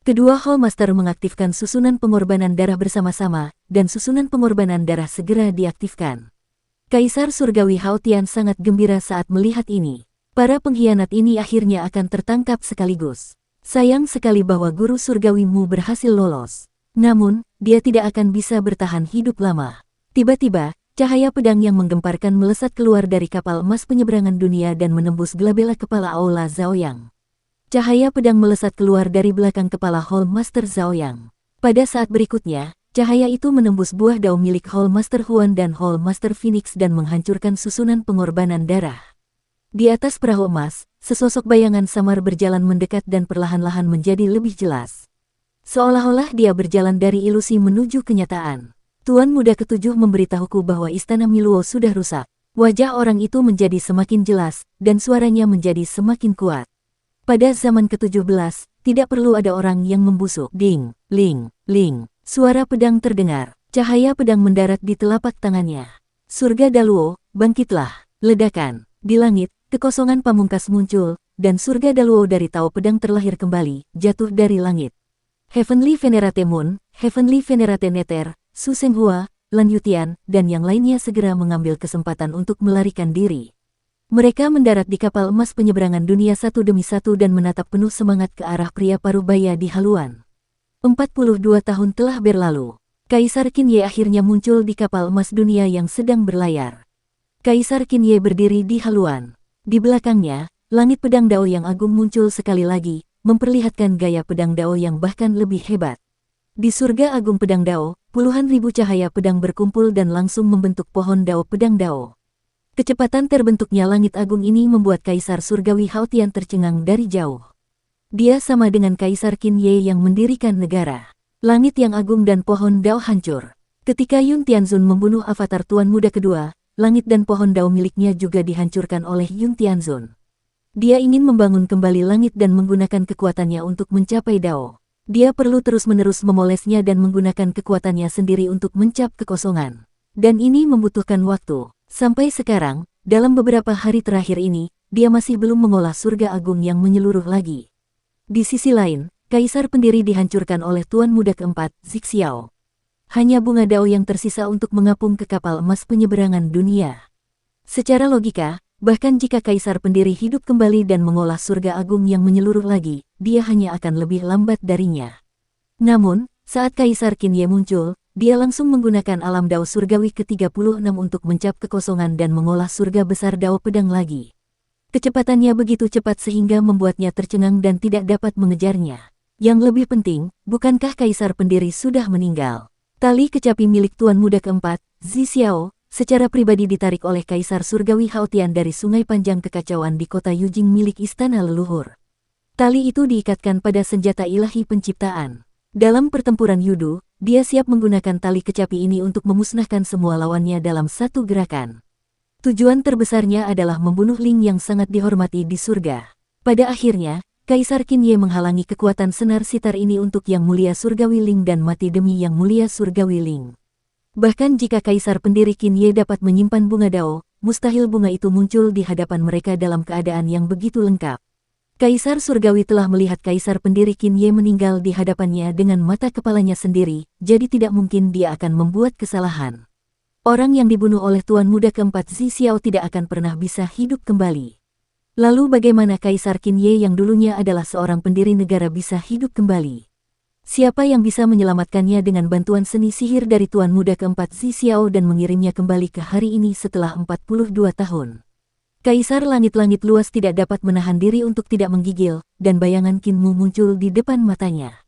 Kedua Hall Master mengaktifkan susunan pengorbanan darah bersama-sama, dan susunan pengorbanan darah segera diaktifkan. Kaisar Surgawi Hao Tian sangat gembira saat melihat ini. Para pengkhianat ini akhirnya akan tertangkap sekaligus. Sayang sekali bahwa guru surgawimu berhasil lolos. Namun, dia tidak akan bisa bertahan hidup lama. Tiba-tiba, cahaya pedang yang menggemparkan melesat keluar dari kapal emas penyeberangan dunia dan menembus gelabela kepala Aula Zhaoyang. Cahaya pedang melesat keluar dari belakang kepala Hall Master Zhaoyang. Pada saat berikutnya, cahaya itu menembus buah dao milik Hall Master Huan dan Hall Master Phoenix dan menghancurkan susunan pengorbanan darah. Di atas perahu emas, sesosok bayangan samar berjalan mendekat dan perlahan-lahan menjadi lebih jelas. Seolah-olah dia berjalan dari ilusi menuju kenyataan. Tuan Muda Ketujuh memberitahuku bahwa Istana Miluo sudah rusak. Wajah orang itu menjadi semakin jelas, dan suaranya menjadi semakin kuat. Pada zaman ke-17, tidak perlu ada orang yang membusuk. Ding, ling, ling. Suara pedang terdengar. Cahaya pedang mendarat di telapak tangannya. Surga Daluo, bangkitlah. Ledakan. Di langit, kekosongan pamungkas muncul, dan surga Daluo dari Tao Pedang terlahir kembali, jatuh dari langit. Heavenly Venerate Moon, Heavenly Venerate Nether, Su Shenghua, Lan Yutian, dan yang lainnya segera mengambil kesempatan untuk melarikan diri. Mereka mendarat di kapal emas penyeberangan dunia satu demi satu dan menatap penuh semangat ke arah pria parubaya di haluan. 42 tahun telah berlalu. Kaisar Qinye akhirnya muncul di kapal emas dunia yang sedang berlayar. Kaisar Qinye berdiri di haluan. Di belakangnya, langit pedang dao yang agung muncul sekali lagi, memperlihatkan gaya pedang dao yang bahkan lebih hebat. Di surga agung pedang dao, puluhan ribu cahaya pedang berkumpul dan langsung membentuk pohon dao pedang dao. Kecepatan terbentuknya langit agung ini membuat Kaisar Surgawi Hao Tian tercengang dari jauh. Dia sama dengan Kaisar Qinye yang mendirikan negara. Langit yang agung dan pohon dao hancur. Ketika Yun Tianzun membunuh avatar Tuan Muda kedua, langit dan pohon dao miliknya juga dihancurkan oleh Yun Tianzun. Dia ingin membangun kembali langit dan menggunakan kekuatannya untuk mencapai dao. Dia perlu terus-menerus memolesnya dan menggunakan kekuatannya sendiri untuk mencap kekosongan. Dan ini membutuhkan waktu. Sampai sekarang, dalam beberapa hari terakhir ini, dia masih belum mengolah surga agung yang menyeluruh lagi. Di sisi lain, Kaisar Pendiri dihancurkan oleh Tuan Muda keempat, Zixiao. Hanya bunga dao yang tersisa untuk mengapung ke kapal emas penyeberangan dunia. Secara logika, bahkan jika Kaisar Pendiri hidup kembali dan mengolah surga agung yang menyeluruh lagi, dia hanya akan lebih lambat darinya. Namun, saat Kaisar Qinye muncul, dia langsung menggunakan alam dao surgawi ke-36 untuk mencap kekosongan dan mengolah surga besar dao pedang lagi. Kecepatannya begitu cepat sehingga membuatnya tercengang dan tidak dapat mengejarnya. Yang lebih penting, bukankah Kaisar Pendiri sudah meninggal? Tali kecapi milik Tuan Muda keempat, Zixiao, secara pribadi ditarik oleh Kaisar Surgawi Hao Tian dari Sungai Panjang Kekacauan di kota Yujing milik Istana Leluhur. Tali itu diikatkan pada senjata ilahi penciptaan. Dalam pertempuran Yudu, dia siap menggunakan tali kecapi ini untuk memusnahkan semua lawannya dalam satu gerakan. Tujuan terbesarnya adalah membunuh Ling yang sangat dihormati di surga. Pada akhirnya, Kaisar Qin Ye menghalangi kekuatan senar sitar ini untuk Yang Mulia Surgawi Ling dan mati demi Yang Mulia Surgawi Ling. Bahkan jika Kaisar pendiri Qin Ye dapat menyimpan bunga Dao, mustahil bunga itu muncul di hadapan mereka dalam keadaan yang begitu lengkap. Kaisar Surgawi telah melihat Kaisar pendiri Qin Ye meninggal di hadapannya dengan mata kepalanya sendiri, jadi tidak mungkin dia akan membuat kesalahan. Orang yang dibunuh oleh Tuan Muda keempat Zi Xiao tidak akan pernah bisa hidup kembali. Lalu bagaimana Kaisar Qin Ye yang dulunya adalah seorang pendiri negara bisa hidup kembali? Siapa yang bisa menyelamatkannya dengan bantuan seni sihir dari Tuan Muda keempat Zi Xiao dan mengirimnya kembali ke hari ini setelah 42 tahun? Kaisar langit-langit luas tidak dapat menahan diri untuk tidak menggigil, dan bayangan Qin Mu muncul di depan matanya.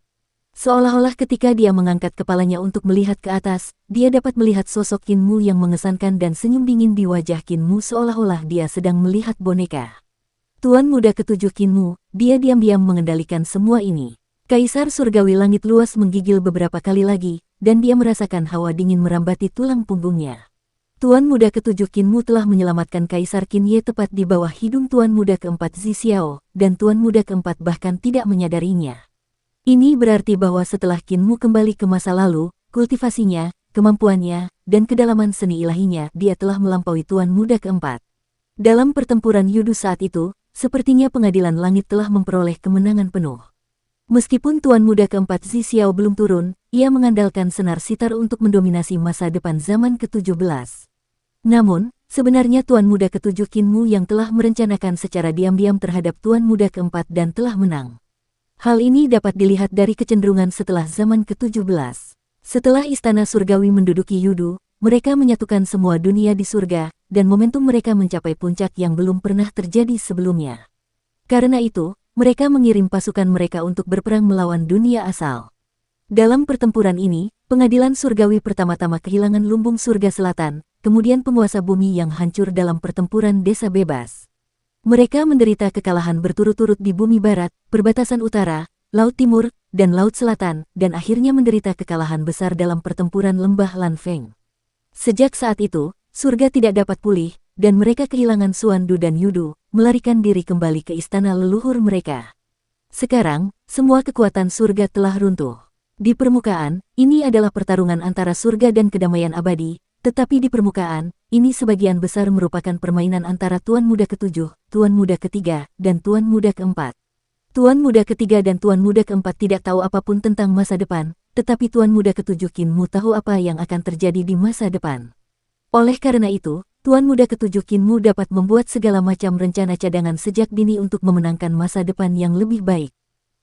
Seolah-olah ketika dia mengangkat kepalanya untuk melihat ke atas, dia dapat melihat sosok Qin Mu yang mengesankan dan senyum dingin di wajah Qin Mu seolah-olah dia sedang melihat boneka. Tuan Muda ketujuh Qin Mu, dia diam-diam mengendalikan semua ini. Kaisar Surgawi Langit Luas menggigil beberapa kali lagi, dan dia merasakan hawa dingin merambati tulang punggungnya. Tuan Muda ketujuh Qin Mu telah menyelamatkan Kaisar Qin Ye tepat di bawah hidung Tuan Muda keempat Zi Xiao, dan Tuan Muda keempat bahkan tidak menyadarinya. Ini berarti bahwa setelah Qin Mu kembali ke masa lalu, kultivasinya, kemampuannya, dan kedalaman seni ilahinya, dia telah melampaui Tuan Muda keempat. Dalam pertempuran Yudu saat itu, sepertinya pengadilan langit telah memperoleh kemenangan penuh. Meskipun Tuan Muda keempat Zi Xiao belum turun, ia mengandalkan senar sitar untuk mendominasi masa depan zaman ke-17. Namun, sebenarnya Tuan Muda ketujuh Qin Mu yang telah merencanakan secara diam-diam terhadap Tuan Muda keempat dan telah menang. Hal ini dapat dilihat dari kecenderungan setelah zaman ke-17. Setelah Istana Surgawi menduduki Yudu, mereka menyatukan semua dunia di surga, dan momentum mereka mencapai puncak yang belum pernah terjadi sebelumnya. Karena itu, mereka mengirim pasukan mereka untuk berperang melawan dunia asal. Dalam pertempuran ini, pengadilan surgawi pertama-tama kehilangan lumbung surga selatan, kemudian penguasa bumi yang hancur dalam pertempuran desa bebas. Mereka menderita kekalahan berturut-turut di bumi barat, perbatasan utara, laut timur, dan laut selatan, dan akhirnya menderita kekalahan besar dalam pertempuran lembah Lanfeng. Sejak saat itu, surga tidak dapat pulih, dan mereka kehilangan Suandu dan Yudu, melarikan diri kembali ke istana leluhur mereka. Sekarang, semua kekuatan surga telah runtuh. Di permukaan, ini adalah pertarungan antara surga dan kedamaian abadi, tetapi di permukaan, ini sebagian besar merupakan permainan antara Tuan Muda ketujuh, Tuan Muda ketiga, dan Tuan Muda keempat. Tuan Muda ketiga dan Tuan Muda keempat tidak tahu apapun tentang masa depan, tetapi Tuan Muda ketujuh Qin Mu tahu apa yang akan terjadi di masa depan. Oleh karena itu, Tuan Muda ketujuh Qin Mu dapat membuat segala macam rencana cadangan sejak dini untuk memenangkan masa depan yang lebih baik.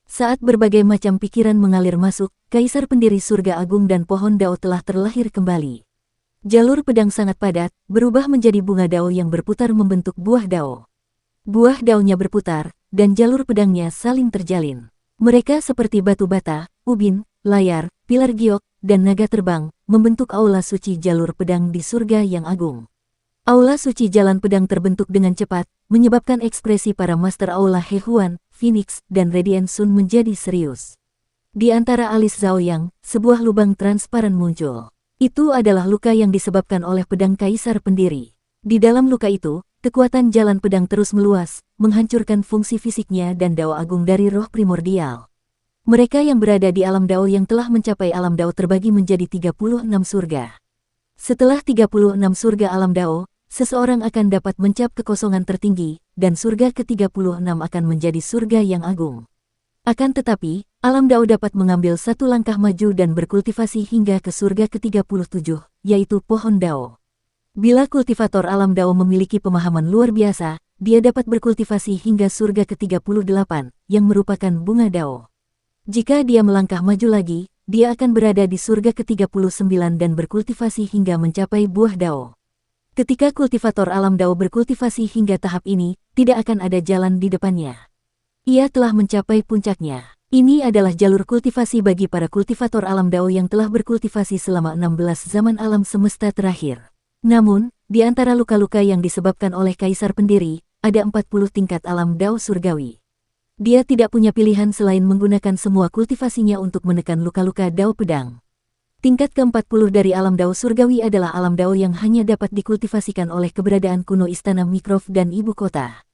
Saat berbagai macam pikiran mengalir masuk, Kaisar pendiri surga agung dan pohon Dao telah terlahir kembali. Jalur pedang sangat padat, berubah menjadi bunga Dao yang berputar membentuk buah Dao. Buah Daonya berputar, dan jalur pedangnya saling terjalin. Mereka seperti batu bata, ubin, layar, pilar giok, dan naga terbang, membentuk aula suci jalur pedang di surga yang agung. Aula suci jalan pedang terbentuk dengan cepat, menyebabkan ekspresi para master aula He Huan, Phoenix, dan Radiant Sun menjadi serius. Di antara alis Zhao Yang, sebuah lubang transparan muncul. Itu adalah luka yang disebabkan oleh pedang Kaisar pendiri. Di dalam luka itu, kekuatan jalan pedang terus meluas, menghancurkan fungsi fisiknya dan Dao agung dari roh primordial. Mereka yang berada di alam Dao yang telah mencapai alam Dao terbagi menjadi 36 surga. Setelah 36 surga alam Dao, seseorang akan dapat mencap kekosongan tertinggi, dan surga ke-36 akan menjadi surga yang agung. Akan tetapi, alam Dao dapat mengambil satu langkah maju dan berkultivasi hingga ke surga ke-37, yaitu pohon Dao. Bila kultivator alam Dao memiliki pemahaman luar biasa, dia dapat berkultivasi hingga surga ke-38, yang merupakan bunga Dao. Jika dia melangkah maju lagi, dia akan berada di surga ke-39 dan berkultivasi hingga mencapai buah Dao. Ketika kultivator alam Dao berkultivasi hingga tahap ini, tidak akan ada jalan di depannya. Ia telah mencapai puncaknya. Ini adalah jalur kultivasi bagi para kultivator alam Dao yang telah berkultivasi selama 16 zaman alam semesta terakhir. Namun, di antara luka-luka yang disebabkan oleh Kaisar pendiri, ada 40 tingkat alam Dao surgawi. Dia tidak punya pilihan selain menggunakan semua kultivasinya untuk menekan luka-luka Dao pedang. Tingkat ke-40 dari alam Dao surgawi adalah alam Dao yang hanya dapat dikultivasikan oleh keberadaan kuno istana Mikrov dan ibu kota.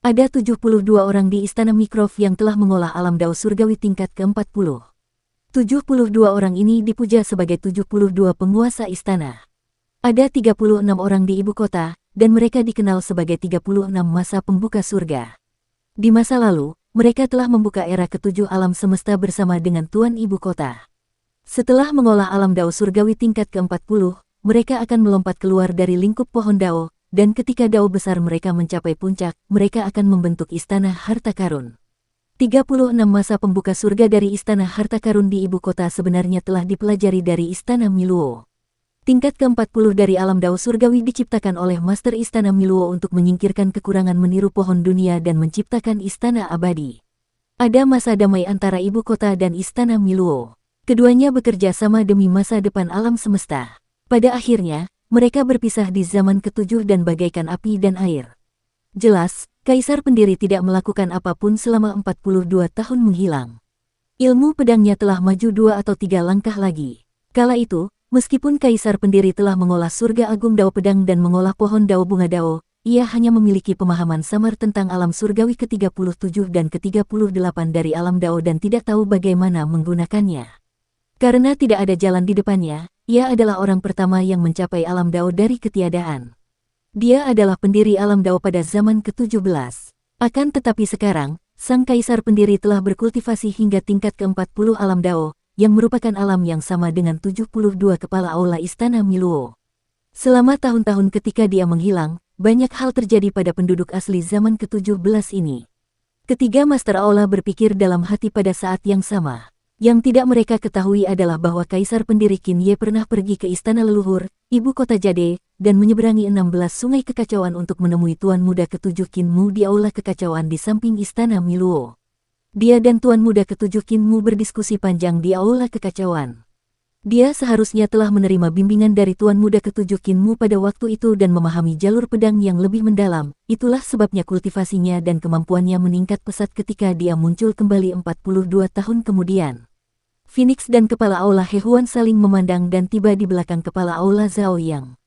Ada 72 orang di Istana Mikrov yang telah mengolah alam dao surgawi tingkat ke-40. 72 orang ini dipuja sebagai 72 penguasa istana. Ada 36 orang di ibu kota, dan mereka dikenal sebagai 36 masa pembuka surga. Di masa lalu, mereka telah membuka era ketujuh alam semesta bersama dengan Tuan Ibu Kota. Setelah mengolah alam dao surgawi tingkat ke-40, mereka akan melompat keluar dari lingkup pohon dao, dan ketika dao besar mereka mencapai puncak, mereka akan membentuk Istana Harta Karun. 36 masa pembuka surga dari Istana Harta Karun di ibu kota sebenarnya telah dipelajari dari Istana Miluo. Tingkat ke-40 dari alam dao surgawi diciptakan oleh Master Istana Miluo untuk menyingkirkan kekurangan meniru pohon dunia dan menciptakan istana abadi. Ada masa damai antara ibu kota dan Istana Miluo. Keduanya bekerja sama demi masa depan alam semesta. Pada akhirnya, mereka berpisah di zaman ke-7 dan bagaikan api dan air. Jelas, Kaisar Pendiri tidak melakukan apapun selama 42 tahun menghilang. Ilmu pedangnya telah maju 2 atau 3 langkah lagi. Kala itu, meskipun Kaisar Pendiri telah mengolah surga agung dao pedang dan mengolah pohon dao bunga dao, ia hanya memiliki pemahaman samar tentang alam surgawi ke-37 dan ke-38 dari alam dao dan tidak tahu bagaimana menggunakannya. Karena tidak ada jalan di depannya, ia adalah orang pertama yang mencapai alam dao dari ketiadaan. Dia adalah pendiri alam dao pada zaman ke-17. Akan tetapi sekarang, sang Kaisar Pendiri telah berkultivasi hingga tingkat ke-40 alam dao, yang merupakan alam yang sama dengan 72 kepala aula Istana Miluo. Selama tahun-tahun ketika dia menghilang, banyak hal terjadi pada penduduk asli zaman ke-17 ini. Ketiga Master Aula berpikir dalam hati pada saat yang sama. Yang tidak mereka ketahui adalah bahwa Kaisar Pendiri Qin Ye pernah pergi ke istana leluhur, ibu kota Jade, dan menyeberangi 16 sungai kekacauan untuk menemui Tuan Muda ke-7 Qin Mu di aula kekacauan di samping istana Miluo. Dia dan Tuan Muda ke-7 Qin Mu berdiskusi panjang di aula kekacauan. Dia seharusnya telah menerima bimbingan dari Tuan Muda ke-7 Qin Mu pada waktu itu dan memahami jalur pedang yang lebih mendalam. Itulah sebabnya kultivasinya dan kemampuannya meningkat pesat ketika dia muncul kembali 42 tahun kemudian. Phoenix dan kepala aula He Huan saling memandang dan tiba di belakang kepala aula Zhao Yang.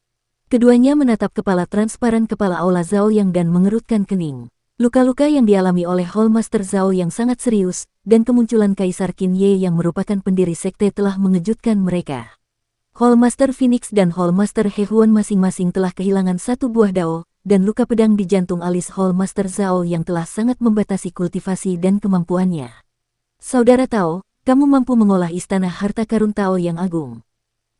Keduanya menatap kepala transparan kepala aula Zhao Yang dan mengerutkan kening. Luka-luka yang dialami oleh Hall Master Zhao Yang sangat serius, dan kemunculan Kaisar Qin Ye yang merupakan pendiri sekte telah mengejutkan mereka. Hall Master Phoenix dan Hall Master He Huan masing-masing telah kehilangan satu buah dao, dan luka pedang di jantung alis Hall Master Zhao yang telah sangat membatasi kultivasi dan kemampuannya. Saudara Tao, kamu mampu mengolah istana harta karun Tao yang agung.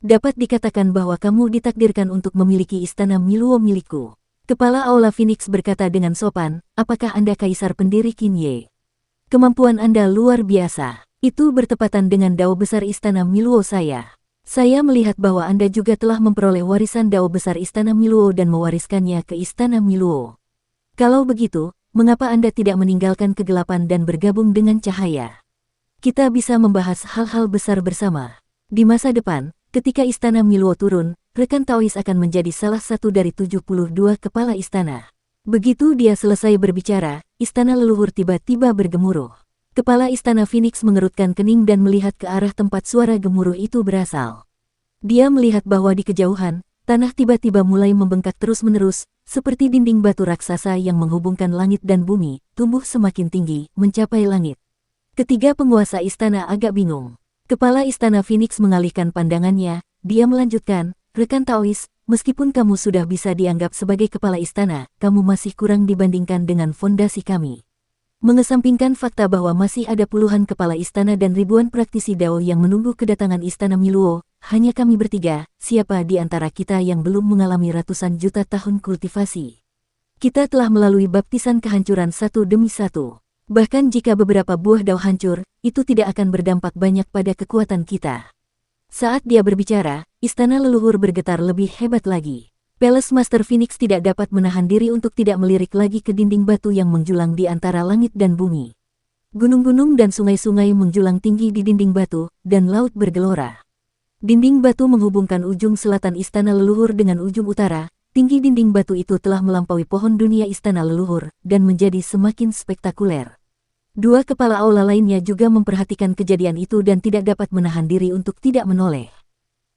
Dapat dikatakan bahwa kamu ditakdirkan untuk memiliki istana Miluo milikku. Kepala aula Phoenix berkata dengan sopan, apakah Anda Kaisar Pendiri Qin Ye? Kemampuan Anda luar biasa. Itu bertepatan dengan dao besar istana Miluo saya. Saya melihat bahwa Anda juga telah memperoleh warisan dao besar istana Miluo dan mewariskannya ke istana Miluo. Kalau begitu, mengapa Anda tidak meninggalkan kegelapan dan bergabung dengan cahaya? Kita bisa membahas hal-hal besar bersama. Di masa depan, ketika istana Miluo turun, rekan Taois akan menjadi salah satu dari 72 kepala istana. Begitu dia selesai berbicara, istana leluhur tiba-tiba bergemuruh. Kepala istana Phoenix mengerutkan kening dan melihat ke arah tempat suara gemuruh itu berasal. Dia melihat bahwa di kejauhan, tanah tiba-tiba mulai membengkak terus-menerus, seperti dinding batu raksasa yang menghubungkan langit dan bumi, tumbuh semakin tinggi, mencapai langit. Ketiga penguasa istana agak bingung. Kepala istana Phoenix mengalihkan pandangannya, dia melanjutkan, rekan Taois, meskipun kamu sudah bisa dianggap sebagai kepala istana, kamu masih kurang dibandingkan dengan fondasi kami. Mengesampingkan fakta bahwa masih ada puluhan kepala istana dan ribuan praktisi dao yang menunggu kedatangan istana Miluo, hanya kami bertiga, siapa di antara kita yang belum mengalami ratusan juta tahun kultivasi? Kita telah melalui baptisan kehancuran satu demi satu. Bahkan jika beberapa buah dao hancur, itu tidak akan berdampak banyak pada kekuatan kita. Saat dia berbicara, istana leluhur bergetar lebih hebat lagi. Palace Master Phoenix tidak dapat menahan diri untuk tidak melirik lagi ke dinding batu yang menjulang di antara langit dan bumi. Gunung-gunung dan sungai-sungai menjulang tinggi di dinding batu, dan laut bergelora. Dinding batu menghubungkan ujung selatan istana leluhur dengan ujung utara. Tinggi dinding batu itu telah melampaui pohon dunia istana leluhur, dan menjadi semakin spektakuler. Dua kepala aula lainnya juga memperhatikan kejadian itu dan tidak dapat menahan diri untuk tidak menoleh.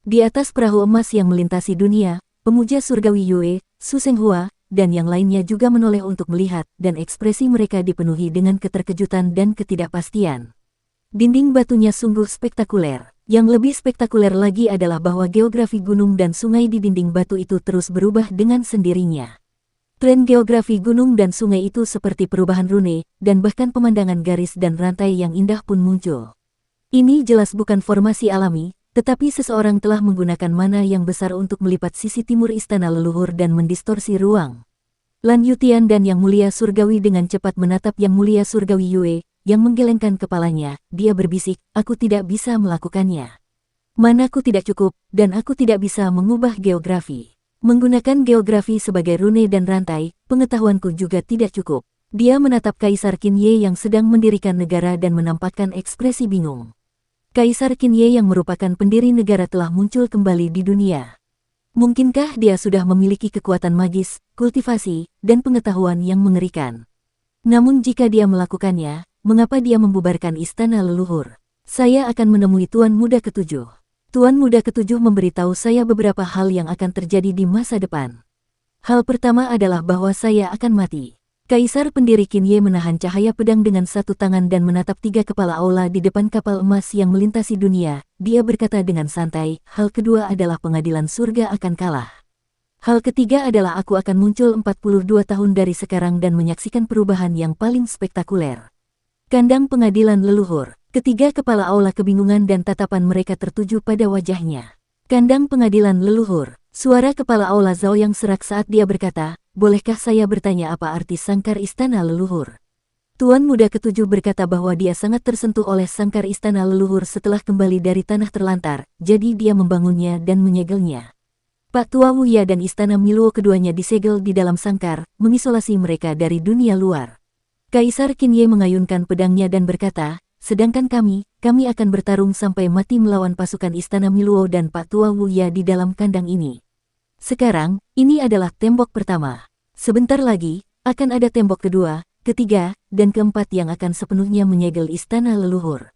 Di atas perahu emas yang melintasi dunia, pemuja surgawi Yue, Su Senghua, dan yang lainnya juga menoleh untuk melihat, dan ekspresi mereka dipenuhi dengan keterkejutan dan ketidakpastian. Dinding batunya sungguh spektakuler. Yang lebih spektakuler lagi adalah bahwa geografi gunung dan sungai di dinding batu itu terus berubah dengan sendirinya. Tren geografi gunung dan sungai itu seperti perubahan rune, dan bahkan pemandangan garis dan rantai yang indah pun muncul. Ini jelas bukan formasi alami, tetapi seseorang telah menggunakan mana yang besar untuk melipat sisi timur istana leluhur dan mendistorsi ruang. Lan Yutian dan Yang Mulia Surgawi dengan cepat menatap Yang Mulia Surgawi Yue, yang menggelengkan kepalanya. Dia berbisik, aku tidak bisa melakukannya. Manaku tidak cukup, dan aku tidak bisa mengubah geografi. Menggunakan geografi sebagai rune dan rantai, pengetahuanku juga tidak cukup. Dia menatap Kaisar Qinye yang sedang mendirikan negara dan menampakkan ekspresi bingung. Kaisar Qinye yang merupakan pendiri negara telah muncul kembali di dunia. Mungkinkah dia sudah memiliki kekuatan magis, kultivasi, dan pengetahuan yang mengerikan? Namun jika dia melakukannya, mengapa dia membubarkan istana leluhur? Saya akan menemui Tuan Muda Ketujuh. Tuan Muda Ketujuh memberitahu saya beberapa hal yang akan terjadi di masa depan. Hal pertama adalah bahwa saya akan mati. Kaisar pendiri Qinye menahan cahaya pedang dengan satu tangan dan menatap tiga kepala aula di depan kapal emas yang melintasi dunia. Dia berkata dengan santai, hal kedua adalah pengadilan surga akan kalah. Hal ketiga adalah aku akan muncul 42 tahun dari sekarang dan menyaksikan perubahan yang paling spektakuler. Kandang pengadilan leluhur. Ketiga kepala aula kebingungan dan tatapan mereka tertuju pada wajahnya. Kandang pengadilan leluhur. Suara kepala aula Zhao yang serak saat dia berkata, bolehkah saya bertanya apa arti sangkar istana leluhur? Tuan Muda Ketujuh berkata bahwa dia sangat tersentuh oleh sangkar istana leluhur setelah kembali dari tanah terlantar, jadi dia membangunnya dan menyegelnya. Pak Tua Wuya dan istana Miluo keduanya disegel di dalam sangkar, mengisolasi mereka dari dunia luar. Kaisar Qinye mengayunkan pedangnya dan berkata, sedangkan kami akan bertarung sampai mati melawan pasukan istana Miluo dan Pak Tua Wuya di dalam kandang ini. Sekarang, ini adalah tembok pertama. Sebentar lagi, akan ada tembok kedua, ketiga, dan keempat yang akan sepenuhnya menyegel istana leluhur.